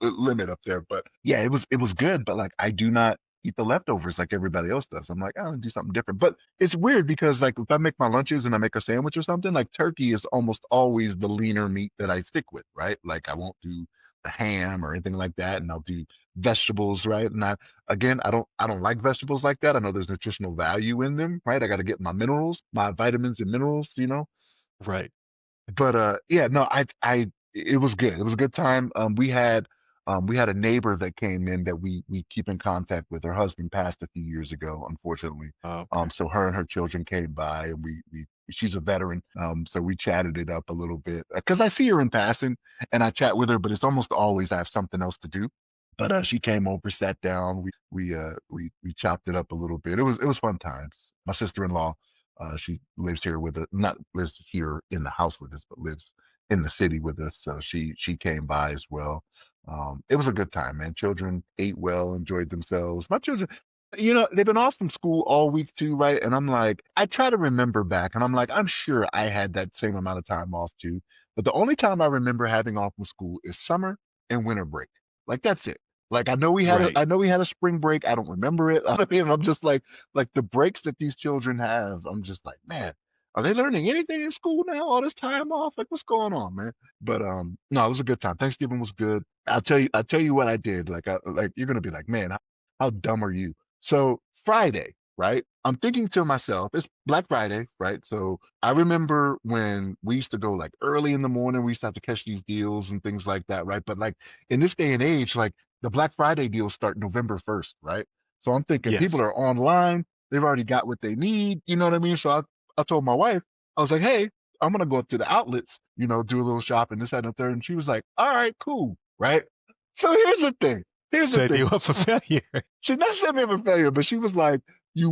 limit up there. But yeah, it was good. But like, I do not eat the leftovers like everybody else does. I'm like, I want to do something different. But it's weird because like if I make my lunches and I make a sandwich or something, like turkey is almost always the leaner meat that I stick with, right? Like I won't do the ham or anything like that, and I'll do vegetables, right? And again, I don't like vegetables like that. I know there's nutritional value in them, right? I got to get my minerals, my vitamins and minerals. Right. But yeah, no, it was good. It was a good time. We had a neighbor that came in that we keep in contact with. Her husband passed a few years ago, unfortunately. Okay. So her and her children came by, and she's a veteran. So we chatted it up a little bit because I see her in passing and I chat with her, but it's almost always I have something else to do. But she came over, sat down. We chopped it up a little bit. It was fun times. My sister-in-law, she lives here with us, not lives here in the house with us, but lives in the city with us. So she came by as well. It was a good time, man. Children ate well, enjoyed themselves. My children, they've been off from school all week too, right? And I'm like, I try to remember back, and I'm like, I'm sure I had that same amount of time off too. But the only time I remember having off from school is summer and winter break. Like that's it. Like Right. I know we had a spring break. I don't remember it. I mean, I'm just like the breaks that these children have. I'm just like, man. are they learning anything in school now? All this time off? Like, what's going on, man? But no, it was a good time. Thanksgiving was good. I'll tell you what I did. Like you're gonna be like, man, how dumb are you? So Friday, right? I'm thinking to myself, it's Black Friday, right? So I remember when we used to go like early in the morning, we used to have to catch these deals and things like that, right? But like in this day and age, like the Black Friday deals start November 1st, right? So I'm thinking people Yes. are online, they've already got what they need, you know what I mean? So I told my wife, I was like, hey, I'm gonna go up to the outlets, do a little shopping, this, that, and the third. And she was like, all right, cool, right? So here's the thing. Here's the Setting thing. you up for failure. She not set me up for failure, but she was like, she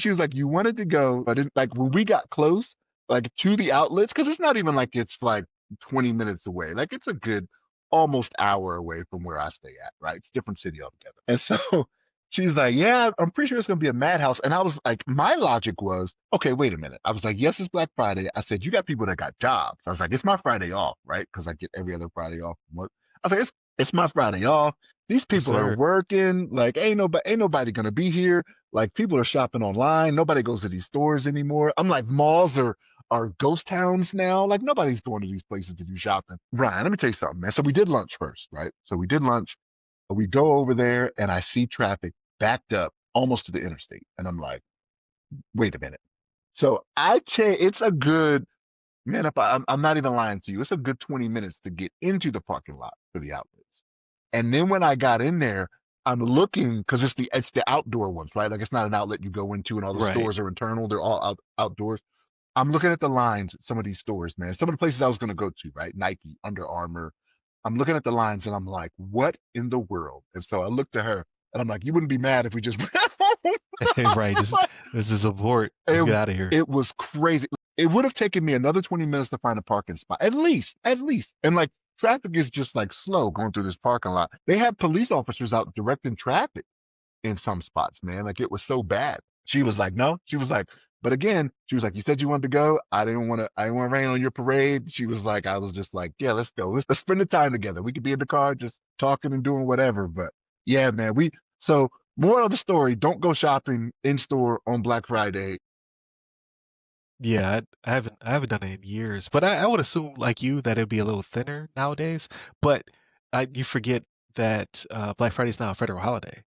was like, you wanted to go, but like when we got close, like to the outlets, because it's not even like it's like 20 minutes away. Like it's a good almost hour away from where I stay at, right? It's a different city altogether. And so she's like, yeah, I'm pretty sure it's gonna be a madhouse. And I was like, my logic was, okay, wait a minute. I was like, yes, it's Black Friday. I said, you got people that got jobs. I was like, it's my Friday off, right? Because I get every other Friday off from work. I was like, it's my Friday off. These Yes, people are sir. working. Like, ain't nobody gonna be here. Like, people are shopping online. Nobody goes to these stores anymore. I'm like, malls are ghost towns now. Like, nobody's going to these places to do shopping. Brian, let me tell you something, man. So we did lunch first, right? So we did lunch. We go over there, and I see traffic backed up almost to the interstate, and I'm like, wait a minute. So I tell it's a good man. If I'm not even lying to you, it's a good 20 minutes to get into the parking lot for the outlets. And then when I got in there, I'm looking because it's the outdoor ones, right? Like it's not an outlet you go into and all the Right. stores are internal. They're all outdoors. I'm looking at the lines at some of these stores, man. Some of the places I was going to go to, right? Nike, Under Armour. I'm looking at the lines and I'm like, what in the world? And so I looked at her and I'm like, you wouldn't be mad if we just went home. Right. Just this is abort. Let's it, get out of here. it was crazy. It would have taken me another 20 minutes to find a parking spot, at least. And like traffic is just like slow going through this parking lot. They had police officers out directing traffic in some spots, man. Like it was so bad. She was like, no. She was like, but again, she was like, you said you wanted to go. I didn't want to rain on your parade. She was like, I was just like, yeah, let's go. Let's spend the time together. We could be in the car just talking and doing whatever. But yeah, man, so more of the story, don't go shopping in store on Black Friday. Yeah, I haven't done it in years, but I would assume like you that it'd be a little thinner nowadays. But you forget that Black Friday's now a federal holiday.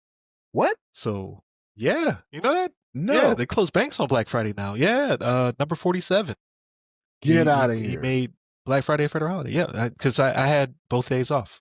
What? So yeah, you know that? Yeah, No, they close banks on Black Friday now. Yeah, number 47. get He out of he here. made Black Friday a federal holiday. Yeah, because I had both days off.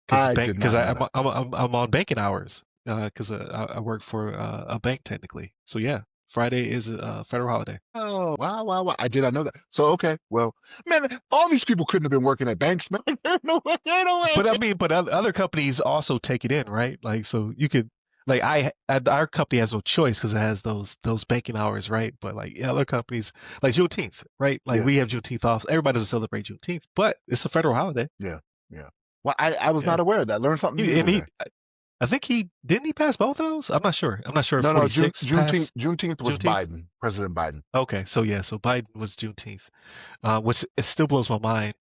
I did Because not know I'm that. I'm on banking hours. Because I work for a bank technically. So yeah, Friday is a federal holiday. Oh, wow, wow, wow. I did not know that. So, okay, well, man, all these people couldn't have been working at banks, man. There's no way, there's no way. But I mean, but other companies also take it in, right? Like, so you could, like, our company has no choice because it has those banking hours, right? But like, yeah, other companies, like Juneteenth, right? Like, Yeah, we have Juneteenth off. Everybody doesn't celebrate Juneteenth, but it's a federal holiday. yeah, yeah. Well, I was Yeah, not aware of that. Learned something new and today. I think he didn't he pass both of those. I'm not sure. I'm not sure if No, no, 46 Juneteenth, passed Juneteenth was Juneteenth. Biden, President Biden. Okay, so yeah, so Biden was Juneteenth, which it still blows my mind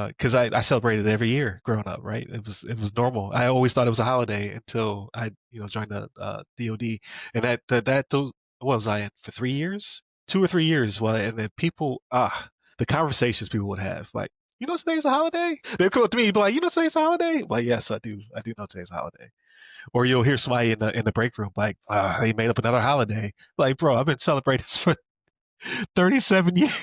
because I celebrated it every year growing up, right? It was normal. I always thought it was a holiday until I joined the DoD, and that those what was I in for 3 years, 2 or 3 years? Well, and then people the conversations people would have like. Today's a holiday? They'll come up to me and be like, today's a holiday? I'm like, yes, I do. I do know today's a holiday. Or you'll hear somebody in the break room like, they made up another holiday. Like, bro, I've been celebrating this for 37 years.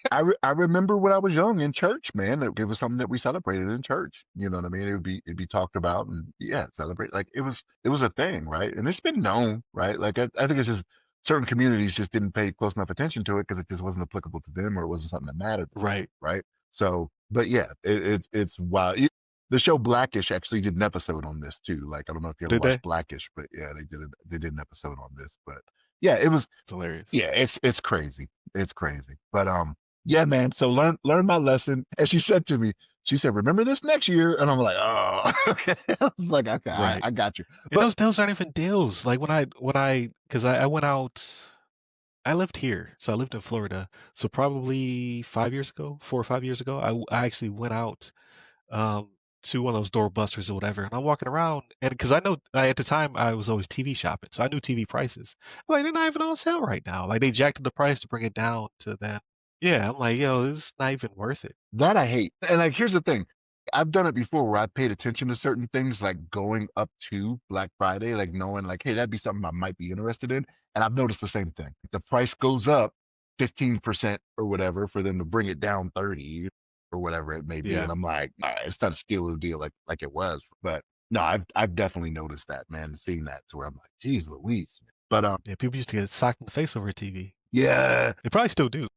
I remember when I was young in church, man. It was something that we celebrated in church. You know what I mean? It'd be talked about and yeah, celebrate. Like it was a thing, right? And it's been known, right? Like I think it's just certain communities just didn't pay close enough attention to it because it just wasn't applicable to them or it wasn't something that mattered to them, Right. right? So, but yeah, it's wild. The show Blackish actually did an episode on this too. Like I don't know if you ever Did watched they? Blackish, but yeah, they did an episode on this. But yeah, it was It's hilarious. yeah, it's crazy. It's crazy. But yeah, man. So learn my lesson. And she said to me, she said, remember this next year. And I'm like, oh, okay. I was like, okay, Right. I got you. And But those aren't even deals. Like because I went out, I lived here, so I lived in Florida. So probably 5 years ago, 4 or 5 years ago, I actually went out. to one of those doorbusters or whatever, and I'm walking around, and because I know at the time I was always TV shopping, so I knew TV prices. I'm like, they're not even on sale right now. Like they jacked up the price to bring it down to then. Yeah, I'm like, yo, this is not even worth it. That I hate. And like, here's the thing. I've done it before where I paid attention to certain things, like going up to Black Friday, like knowing like, hey, that'd be something I might be interested in. And I've noticed the same thing. The price goes up 15% or whatever for them to bring it down 30 or whatever it may be. Yeah, And I'm like, nah, it's not a steal of the deal like it was. But no, I've definitely noticed that, man, seeing that to where I'm like, geez Louise. But yeah. People used to get socked in the face over a TV. yeah, They probably still do.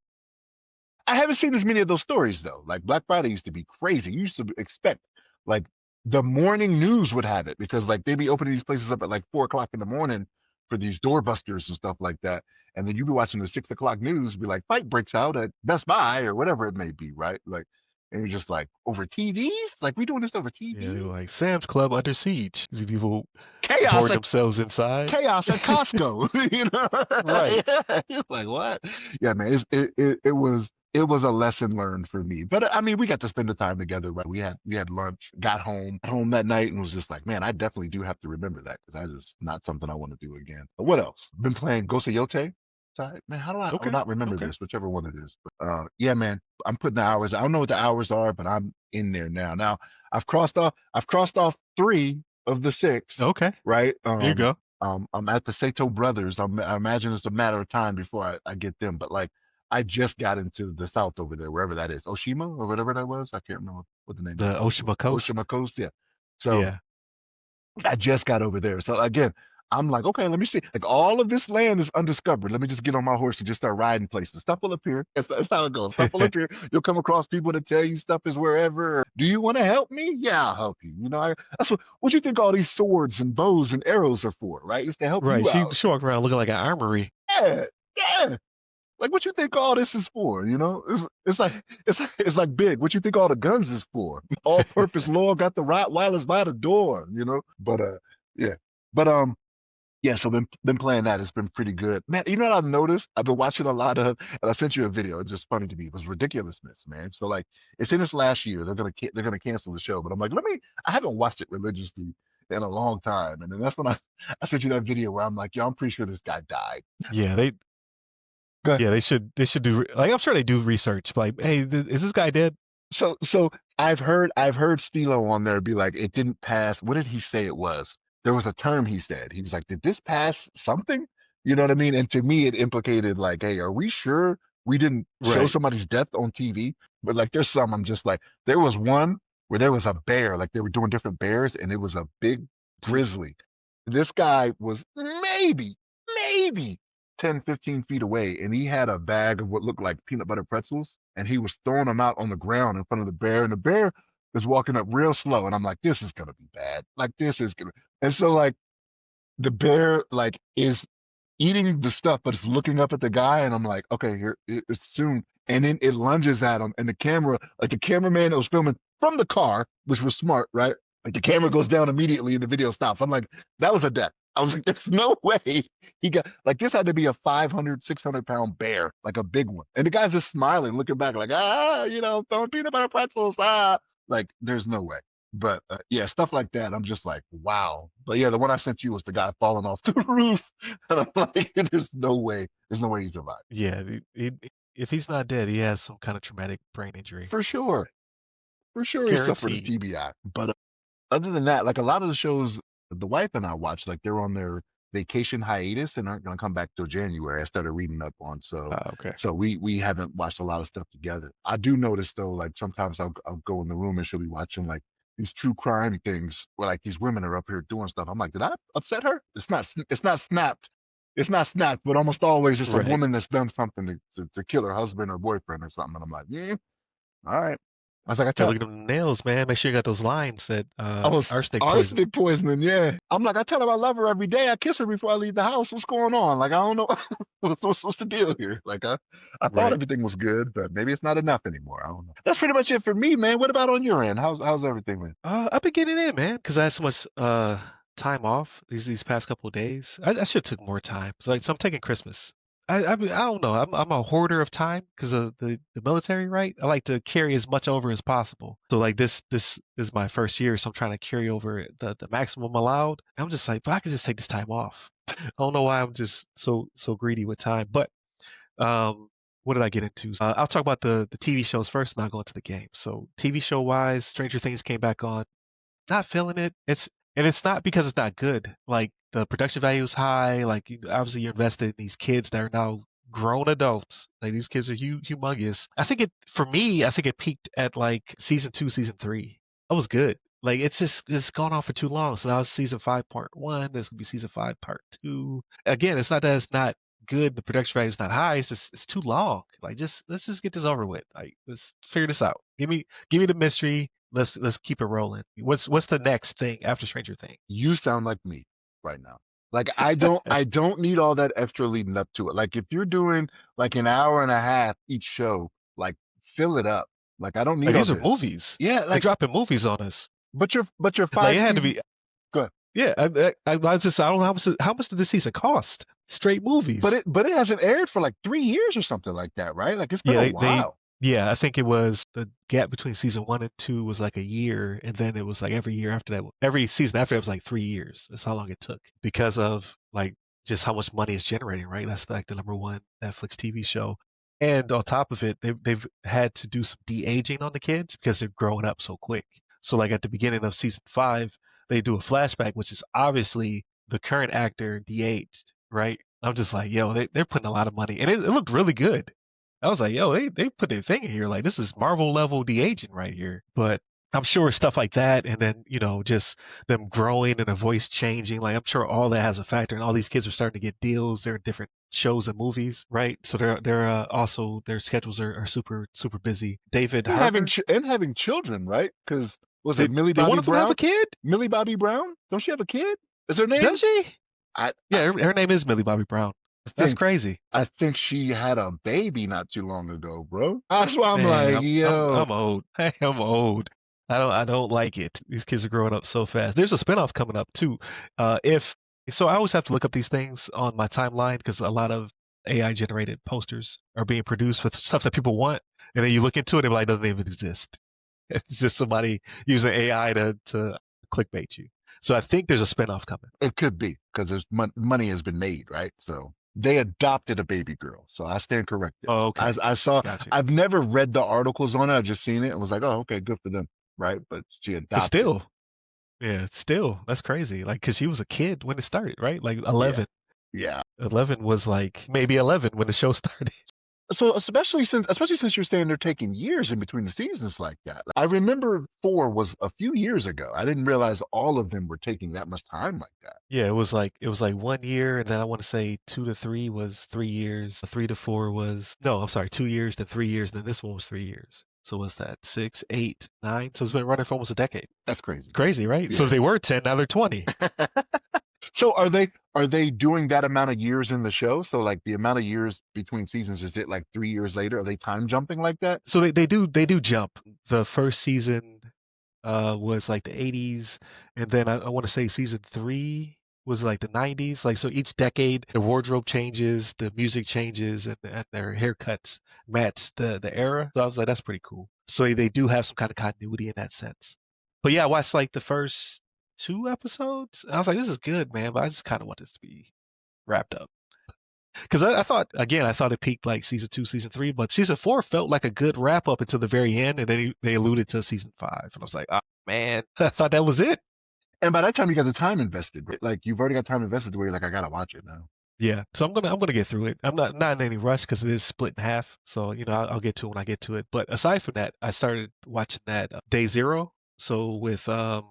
I haven't seen as many of those stories though. Like Black Friday used to be crazy. You used to expect like the morning news would have it because like they'd be opening these places up at like 4 o'clock in the morning for these doorbusters and stuff like that. And then you'd be watching the 6 o'clock news, be like, fight breaks out at Best Buy or whatever it may be, right? Like, and you're just like, over TVs? Like we doing this over Yeah, they were TVs? like Sam's Club under siege. See people Chaos boarding at themselves inside. chaos at Costco. You know, Right. yeah, it's like what? Yeah, man, it was a lesson learned for me. But I mean, we got to spend the time together. Right? We had lunch, got home that night, and was just like, man, I definitely do have to remember that because I just not something I want to do again. But what else? Been playing Ghost of Yote. Man, how do I Okay. not remember Okay. this? Whichever one it is. But, yeah, man, I'm putting the hours. I don't know what the hours are, but I'm in there now. Now I've crossed off 3 of the 6, Okay. right? There you go. I'm at the Sato brothers. I imagine it's a matter of time before I get them. But like, I just got into the south over there, wherever that is, Oshima or whatever that was. I can't remember what the name of The that place was. Oshima Coast. Oshima Coast, yeah. So Yeah. I just got over there. So again, I'm like, okay, let me see. Like all of this land is undiscovered. Let me just get on my horse and just start riding places. Stuff will appear. That's how it goes. Stuff will appear. You'll come across people that tell you stuff is wherever. Do you want to help me? Yeah, I'll help you. That's what you think all these swords and bows and arrows are for, right? It's to help Right. you She out. she walked around looking like an armory. Yeah, yeah. Like what you think all this is for? It's like big. What you think all the guns is for? All-purpose law got the right wireless by the door. But yeah. But yeah, so been playing that. It's been pretty good. Man, you know what I've noticed? I've been watching a lot of, and I sent you a video. It's just funny to me. It was ridiculousness, man. So like, it's in this last year. They're gonna cancel the show, but I'm like, I haven't watched it religiously in a long time, and then that's when I sent you that video where I'm like, yo, I'm pretty sure this guy died. Yeah, they Go yeah, they should do like I'm sure they do research. Like, hey, is this guy dead? So I've heard Stilo on there be like, it didn't pass. What did he say it was? There was a term he said. He was like, did this pass something? You know what I mean? And to me, it implicated like, hey, are we sure we didn't show Right. somebody's death on TV? But like, there's some I'm just like, there was one where there was a bear, like they were doing different bears, and it was a big grizzly. This guy was maybe 10, 15 feet away, and he had a bag of what looked like peanut butter pretzels, and he was throwing them out on the ground in front of the bear, and the bear is walking up real slow, and I'm like, this is gonna be bad. Like this is gonna, and so like the bear like is eating the stuff, but it's looking up at the guy, and I'm like, okay, here it's soon. And then it lunges at him, and the camera, like the cameraman that was filming from the car, which was smart, right? Like the camera goes down immediately, and the video stops. I'm like, that was a death. I was like, there's no way he got like this had to be a 500, 600 pound bear, like a big one. And the guy's just smiling, looking back, like, throwing peanut butter pretzels, like there's no way. But yeah, stuff like that. I'm just like, wow. But yeah, the one I sent you was the guy falling off the roof, and I'm like, there's no way he survived Yeah, if he's not dead, he has some kind of traumatic brain injury. for sure. For sure, he suffered a Guaranteed. TBI. But other than that, like a lot of the shows the wife and I watch, like they're on their vacation hiatus and aren't going to come back till January. I started reading up on, so Okay. so we haven't watched a lot of stuff together. I do notice though, like sometimes I'll go in the room and she'll be watching like these true crime things where like these women are up here doing stuff. I'm like, did I upset her? It's not snapped. It's not snapped, but almost always it's a Right. woman that's done something to kill her husband or boyfriend or something. And I'm like, yeah, all right. I was like, I Gotta tell look at them nails, man. Make sure you got those lines that I was arsenic poison. arsenic poisoning, yeah. I'm like, I tell her I love her every day. I kiss her before I leave the house. What's going on? Like, I don't know. What's the deal here? Like, I thought Right. everything was good, but maybe it's not enough anymore. I don't know. That's pretty much it for me, man. What about on your end? How's everything, man? I've been getting in, man, because I had so much time off these past couple of days. I should have took more time. So, like, so I'm taking Christmas. mean, I don't know. I'm a hoarder of time because of the military, right? I like to carry as much over as possible. So like this is my first year, so I'm trying to carry over the maximum allowed. I'm just like, but I could just take this time off. I don't know why I'm just so greedy with time. But um, what did I get into? I'll talk about the TV shows first, and I'll go into the game. So TV show wise, Stranger Things came back on. Not feeling it. It's not because it's not good. Like the production value is high. Like obviously you're invested in these kids that are now grown adults. Like these kids are humongous. I think it for me. I think it peaked at like season two, season three. That was good. Like it's gone on for too long. So now it's season five part one. There's gonna be season five part two. Again, it's not that it's not good. The production value is not high. It's just it's too long. Like just let's just get this over with. Like let's figure this out. Give me the mystery. Let's keep it rolling. What's the next thing after Stranger Things? You sound like me right now. Like I don't need all that extra leading up to it. Like if you're doing like an hour and a half each show, like fill it up. Like I don't Like need all these are this. movies. Yeah, They're like dropping movies on us. but your Like five it had to season be. good. Yeah, I was just I don't know how much did this season cost? Straight But movies. it hasn't aired for like 3 years or something like that, right? Like it's been Yeah, a they while. yeah, I think it was the gap between season one and two was like a year, and then it was like every year after that, every season after that was like 3 years. That's how long it took because of like just how much money it's generating, right? That's like the number one Netflix TV show. And on top of it, they've had to do some de-aging on the kids because they're growing up so quick. So like at the beginning of season five, they do a flashback, which is obviously the current actor de-aged, right? I'm just like, yo, they're putting a lot of money, and it looked really good. I was like, yo, they put their thing in here. Like this is Marvel level de-aging right here. But I'm sure stuff like that, and then just them growing and a voice changing. Like I'm sure all that has a factor. And all these kids are starting to get deals. They're in different shows and movies, right? So they're also their schedules are super busy. David And having Harbour, ch and having children, right? Because was it Millie did one Bobby of them have a Brown? kid? Millie Bobby Brown? Don't she have a kid? Is her Does name? she? I Yeah, her name is Millie Bobby Brown. That's think crazy. I think she had a baby not too long ago, bro. That's why I'm Man, like, I'm yo. old. I'm old. I don't like it. These kids are growing up so fast. There's a spinoff coming up too. If so, I always have to look up these things on my timeline because a lot of AI generated posters are being produced with stuff that people want, and then you look into it and it like doesn't even exist. It's just somebody using AI to clickbait you. So I think there's a spinoff coming. It could be because there's money has been made, right? So they adopted a baby girl. So I stand corrected. Oh, I, okay, I saw, got you. I've never read the articles on it. I've just seen it and was like, oh, okay, good for them, right? But she But adopted. still, yeah, still that's crazy. Like, cause she was a kid when it started, right? Like Yeah. 11. Yeah. 11 was like maybe 11 when the show started. So especially since you're saying they're taking years in between the seasons like that. I remember 4 was a few years ago. I didn't realize all of them were taking that much time like that. Yeah, it was like 1 year, and then I want to say 2 to 3 was 3 years. 3 to 4 was no, I'm sorry, 2 years, then 3 years, then this one was 3 years. So what's that? 6, 8, 9. So it's been running for almost a decade. That's crazy. Crazy, right? So Yeah. they were 10, now they're 20. So are they doing that amount of years in the show? So like the amount of years between seasons, is it like 3 years later? Are they time jumping like that? So they do jump. The first season was like the 80s, and then I want to say season three was like the 90s. Like so, each decade the wardrobe changes, the music changes, and their haircuts match the era. So I was like, that's pretty cool. So they do have some kind of continuity in that sense. But yeah, I watched like the first two episodes. I was like, this is good, man. But I just kind of want this to be wrapped up. Because I thought again, I thought it peaked like season two, season three, but season four felt like a good wrap up until the very end, and then they alluded to season five, and I was like, oh man, I thought that was it. And by that time you got the time invested, right? Like you've already got time invested to where you're like, I gotta watch it now. Yeah, so I'm gonna get through it. I'm not in any rush because it is split in half, so I'll get to it when I get to it. But aside from that, I started watching that Day Zero. So with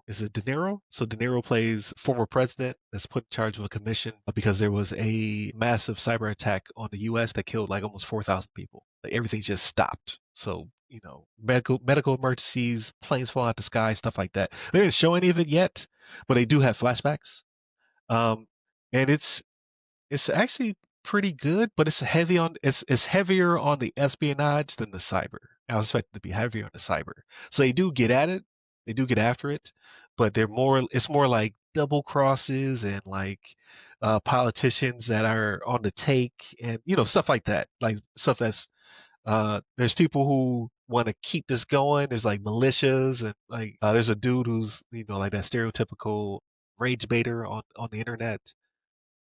is it De Niro? So De Niro plays former president that's put in charge of a commission because there was a massive cyber attack on the U.S. that killed like almost 4,000 people. Like everything just stopped. So medical emergencies, planes falling out the sky, stuff like that. They didn't show any of it yet, but they do have flashbacks. Um, and it's actually pretty good, but it's heavier on the espionage than the cyber. I was expecting to be heavier on the cyber. So they do get at it, they do get after it, but it's more like double crosses and like politicians that are on the take, and stuff like that, like stuff that's there's people who want to keep this going. There's like militias, and like there's a dude who's like that stereotypical rage baiter on the internet.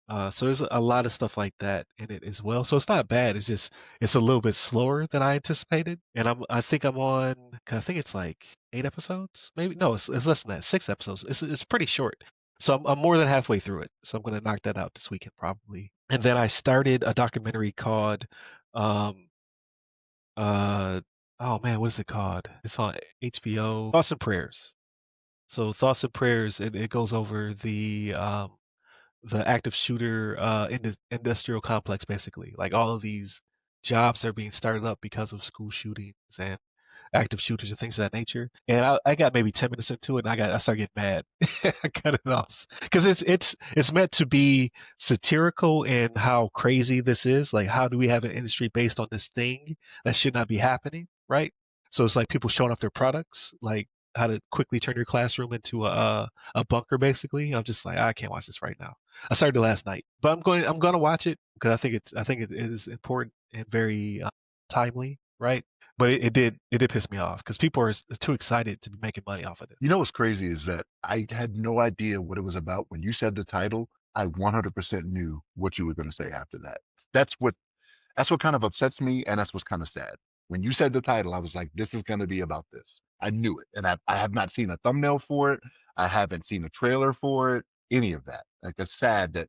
So there's a lot of stuff like that in it as well. So it's not bad. It's just it's a little bit slower than I anticipated. And I think I'm on. I think it's like 8 episodes, maybe. No, it's less than that. 6 episodes. It's pretty short. So I'm more than halfway through it. So I'm gonna knock that out this weekend probably. And then I started a documentary called um uh oh man, what is it called? It's on HBO. Thoughts and Prayers. So Thoughts and Prayers. It goes over the active shooter industrial complex, basically, like all of these jobs are being started up because of school shootings and active shooters and things of that nature. And I got maybe 10 minutes into it, and I started getting mad. I cut it off because it's meant to be satirical in how crazy this is. Like, how do we have an industry based on this thing that should not be happening, right? So it's like people showing off their products, like how to quickly turn your classroom into a bunker, basically. I'm just like, I can't watch this right now. I started it last night, but I'm going to watch it because I think it is important and very timely, right? But it did piss me off because people are too excited to be making money off of it. You know what's crazy is that I had no idea what it was about. When you said the title, I 100% knew what you were going to say after that. That's what that's what kind of upsets me, and that's what's kind of sad. When you said the title, I was like, this is going to be about this. I knew it, and I have not seen a thumbnail for it. I haven't seen a trailer for it. Any of that. Like, it's sad that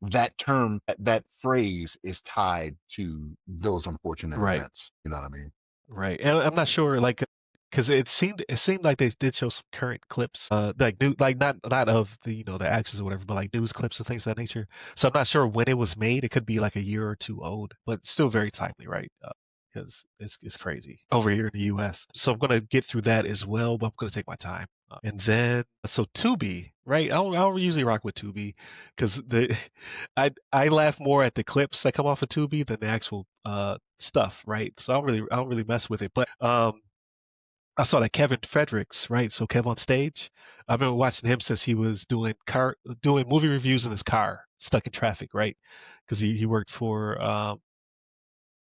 that term, that phrase, is tied to those unfortunate Right, events. You know what I mean? right. And I'm not sure, like, because it seemed like they did show some current clips, like new, like not of the the actions or whatever, but like news clips and things of that nature. So I'm not sure when it was made. It could be like a year or two old, but still very timely, right? Because it's crazy over here in the U.S. So I'm gonna get through that as well, but I'm gonna take my time. And then so Tubi, right? I don't usually rock with Tubi because the I laugh more at the clips that come off of Tubi than the actual stuff, right? So I don't really mess with it. But I saw that Kevin Fredericks, right? So Kev on Stage. I've been watching him since he was doing movie reviews in his car, stuck in traffic, right? Because he worked for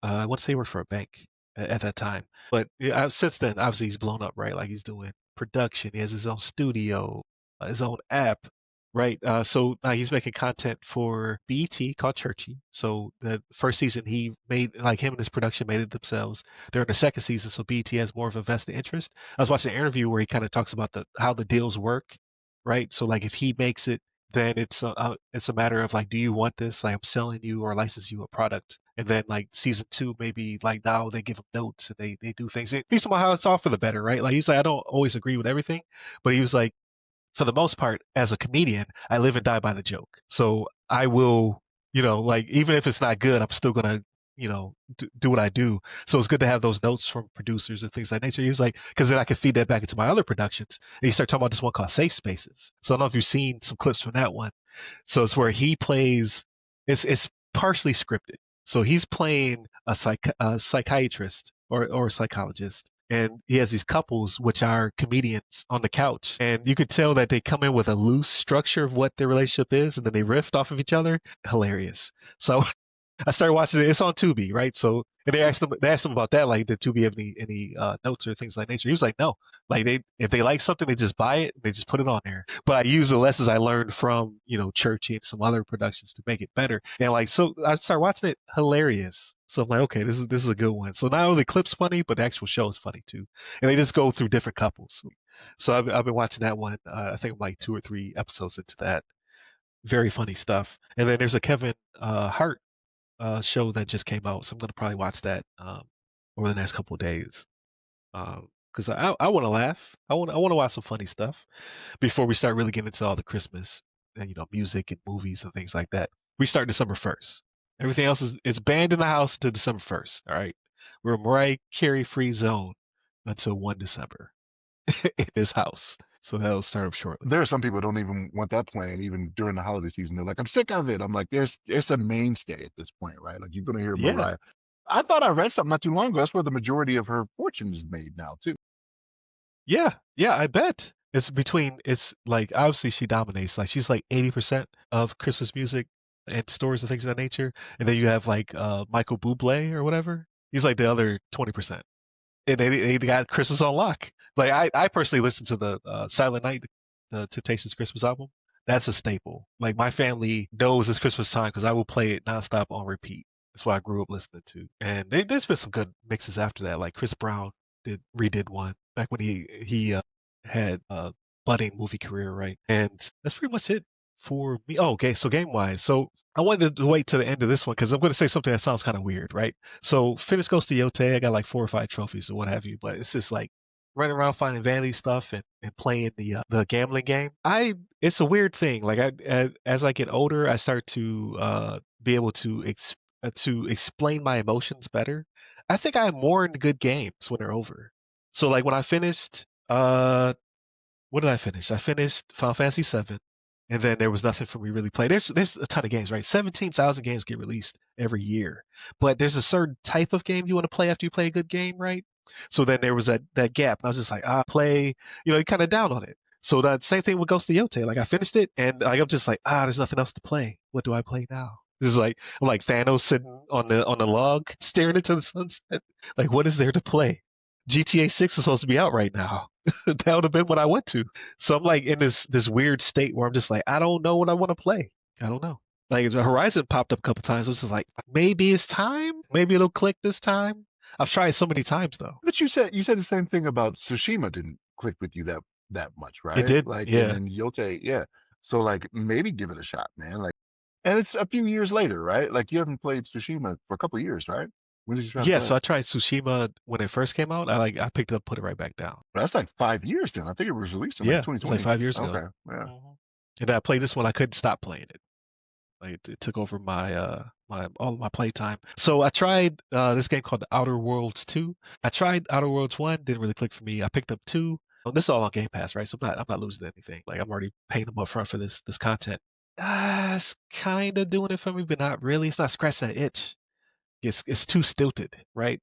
I want to say he worked for a bank at that time. But yeah, since then, obviously he's blown up, right? Like he's doing production. He has his own studio, his own app, right? So now he's making content for BET called Churchy. So the first season he made, like him and his production made it themselves. They're in the second season, so BET has more of a vested interest. I was watching an interview where he kind of talks about the how the deals work, right? So like if he makes it, then it's a matter of like, do you want this? Like I'm selling you or license you a product. And then like season two, maybe like now they give him notes and they do things. He's talking about how it's all for the better, right? Like he's like, I don't always agree with everything, but he was like, for the most part, as a comedian, I live and die by the joke. So I will, like even if it's not good, I'm still gonna, do what I do. So it's good to have those notes from producers and things like that nature. He was like, because then I can feed that back into my other productions. And he started talking about this one called Safe Spaces. So I don't know if you've seen some clips from that one. So it's where he plays. It's partially scripted. So he's playing a psychiatrist or a psychologist, and he has these couples which are comedians on the couch, and you could tell that they come in with a loose structure of what their relationship is, and then they riff off of each other. Hilarious. So I started watching it. It's on Tubi, right? So and they asked him about that, like did Tubi have any notes or things like nature? He was like, no. Like if they like something, they just buy it, they just put it on there. But I use the lessons I learned from Churchy and some other productions to make it better. And like so, I started watching it. Hilarious. So I'm like, okay, this is a good one. So not only the clip's funny, but the actual show is funny too. And they just go through different couples. So I've been watching that one. I think I'm like 2 or 3 episodes into that. Very funny stuff. And then there's a Kevin Hart show that just came out, so I'm gonna probably watch that over the next couple of days. Because I want to laugh. I want to watch some funny stuff before we start really getting into all the Christmas and music and movies and things like that. We start December 1st. Everything else is banned in the house until December 1st. All right, we're a Mariah Carey free zone until 1 December in this house. So that'll start up shortly. There are some people who don't even want that plan even during the holiday season. They're like, I'm sick of it. I'm like, it's a mainstay at this point, right? Like, you're gonna hear Yeah, Mariah. I thought I read something not too long ago. That's where the majority of her fortune is made now, too. yeah, yeah. I bet it's like obviously she dominates. Like she's like 80% of Christmas music. and stores and things of that nature. And then you have like Michael Bublé or whatever. He's like the other 20%. And they got Christmas on lock. Like I personally listen to the Silent Night, the Temptations Christmas album. That's a staple. Like my family knows it's Christmas time because I will play it nonstop on repeat. That's what I grew up listening to. And there's been some good mixes after that. Like Chris Brown redid one back when he had a budding movie career, right? And that's pretty much it for me. Oh, okay. So game wise, so I wanted to wait to the end of this one because I'm going to say something that sounds kind of weird, right? So finish Ghost of Yote. I got like 4 or 5 trophies or what have you, but it's just like running around finding vanity stuff and playing the gambling game. It's a weird thing. Like as I get older, I start to be able to explain my emotions better. I think I more in good games when they're over. So like when I finished what did I finish? I finished Final Fantasy VII, and then there was nothing for me to really play. There's a ton of games, right? 17,000 games get released every year, but there's a certain type of game you want to play after you play a good game, right? So then there was that gap, and I was just like, play, you kind of down on it. So that same thing with Ghost of Yote. Like I finished it, and like, I'm just like, there's nothing else to play. What do I play now? This is like I'm like Thanos sitting on the log, staring into the sunset. Like, what is there to play? GTA 6 is supposed to be out right now. That would have been what I went to. So I'm like in this weird state where I'm just like, I don't know what I want to play. I don't know. Like the Horizon popped up a couple times. I was just like, maybe it's time. Maybe it'll click this time. I've tried so many times though. But you said the same thing about Tsushima didn't click with you that much, It right? didn't. Like, and Yeah. then Yote, yeah. So like maybe give it a shot, man. Like, and it's a few years later, right? Like you haven't played Tsushima for a couple of years, right? When did you try to Yeah. play So it? I tried Tsushima when it first came out. I picked it up, put it right back down. Well, that's like 5 years then. I think it was released in like Yeah. It's like 2020. 5 years ago. Okay, yeah. And then I played this one. I couldn't stop playing it. Like it took over my my all of my playtime. So I tried this game called The Outer Worlds 2. I tried Outer Worlds 1, didn't really click for me. I picked up 2. Oh, this is all on Game Pass, right? So I'm not losing anything. Like I'm already paying them up front for this content. It's kind of doing it for me, but not really. It's not scratching that itch. It's too stilted, right?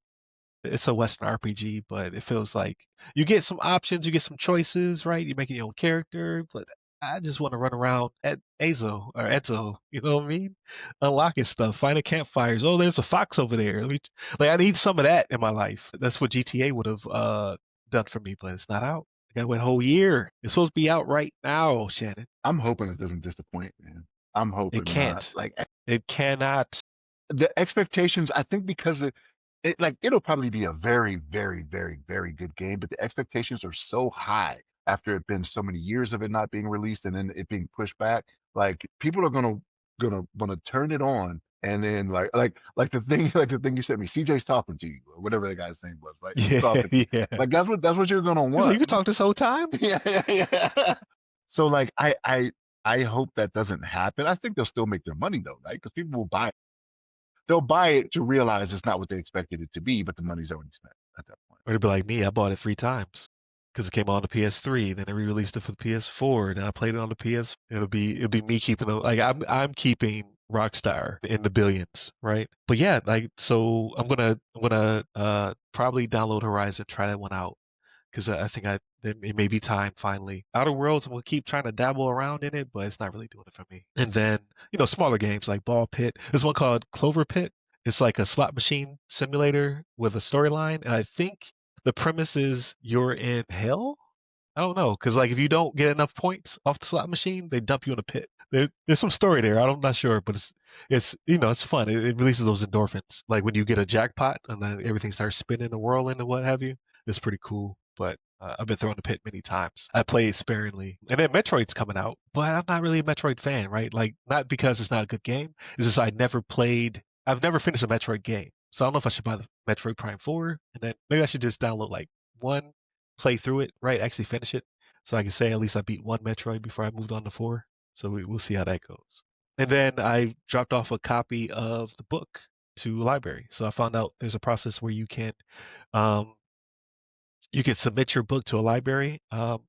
It's a Western RPG, but it feels like you get some options, you get some choices, right? You're making your own character, but I just want to run around at Azo or Edzo, you know what I mean? Unlocking stuff, finding campfires. Oh, there's a fox over there. Like I need some of that in my life. That's what GTA would have done for me, but it's not out. I gotta wait a whole year. It's supposed to be out right now, Shannon. I'm hoping it doesn't disappoint, man. I'm It hoping not. can't. Like It cannot. the expectations, I think because it like it'll probably be a very, very, very, very good game, but the expectations are so high after it been so many years of it not being released and then it being pushed back. Like people are gonna turn it on and then like the thing you sent me, CJ's talking to you or whatever that guy's name was, right? He's Yeah, talking to you. yeah. Like that's what you're gonna He's like, you want. could talk this whole time? Yeah, yeah, yeah. So like I hope that doesn't happen. I think they'll still make their money though, right? Because people will buy it. They'll buy it to realize it's not what they expected it to be, but the money's already spent at that point. Or to be like me, I bought it 3 times because it came on the PS3, then they re-released it for the PS4, then I played it on the PS. It'll be me keeping like I'm keeping Rockstar in the billions, right? But yeah, like so I'm gonna probably download Horizon, try that one out because I think it may be time finally. Outer Worlds, I'm gonna keep trying to dabble around in it, but it's not really doing it for me. And then smaller games like Ball Pit. There's one called Clover Pit. It's like a slot machine simulator with a storyline, and I think the premise is you're in hell. I don't know, because like if you don't get enough points off the slot machine, they dump you in a pit. There's some story there. I'm not sure, but it's fun. It releases those endorphins. Like when you get a jackpot and then everything starts spinning and whirling and what have you. It's pretty cool. But I've been thrown in the pit many times. I played sparingly, and then Metroid's coming out, but I'm not really a Metroid fan, right? Like not because it's not a good game. It's just I've never finished a Metroid game, so I don't know if I should buy the Metroid Prime 4, and then maybe I should just download like one, play through it, right? Actually finish it, so I can say at least I beat one Metroid before I moved on to 4. So we'll see how that goes. And then I dropped off a copy of the book to a library. So I found out there's a process where um, you can submit your book to a library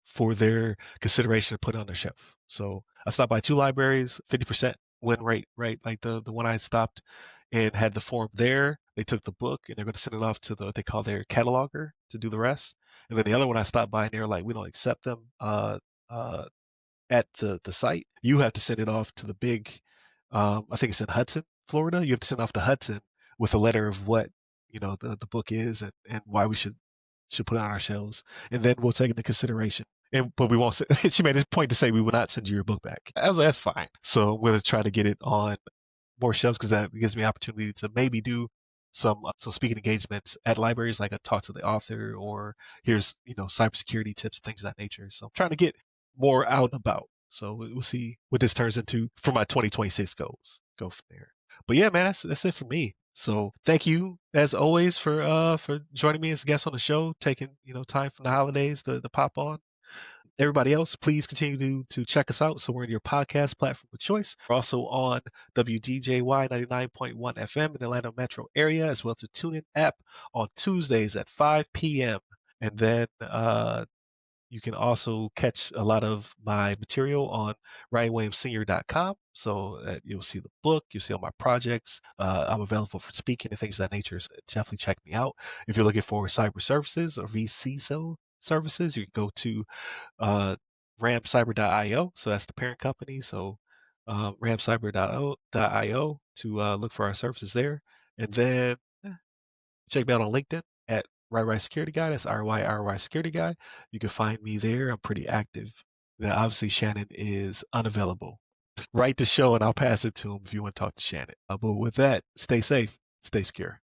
for their consideration to put it on their shelf. So I stopped by 2 libraries, 50% win rate, right? Like the one I stopped and had the form there. They took the book and they're going to send it off to what they call their cataloger to do the rest. And then the other one I stopped by and they were like, we don't accept them uh, at the site. You have to send it off to the big I think it's in Hudson, Florida. You have to send off to Hudson with a letter of what the book is and why we should put it on our shelves, and then we'll take it into consideration. But we won't. She made a point to say we will not send you your book back. I was like, that's fine. So I'm going to try to get it on more shelves because that gives me opportunity to maybe do some speaking engagements at libraries, like a talk to the author, or here's cybersecurity tips, things of that nature. So I'm trying to get more out and about. So we'll see what this turns into for my 2026 goals. Go from there. But yeah, man, that's it for me. So thank you as always for joining me as a guest on the show, taking time from the holidays to pop on. Everybody else, please continue to check us out. So we're in your podcast platform of choice. We're also on WDJY 99.1 FM in the Atlanta metro area, as well as the TuneIn app on Tuesdays at 5 p.m. And then you can also catch a lot of my material on RyanWilliamsSenior.com. So you'll see the book, you'll see all my projects. I'm available for speaking and things of that nature. So definitely check me out. If you're looking for cyber services or VCSO services, you can go to ramcyber.io. So that's the parent company. So ramcyber.io to look for our services there. And then check me out on LinkedIn at RyRy Security Guy. That's RYRY Security Guy. You can find me there. I'm pretty active. Now, obviously, Shannon is unavailable. Write the show and I'll pass it to him if you want to talk to Shannon. But with that, stay safe, stay secure.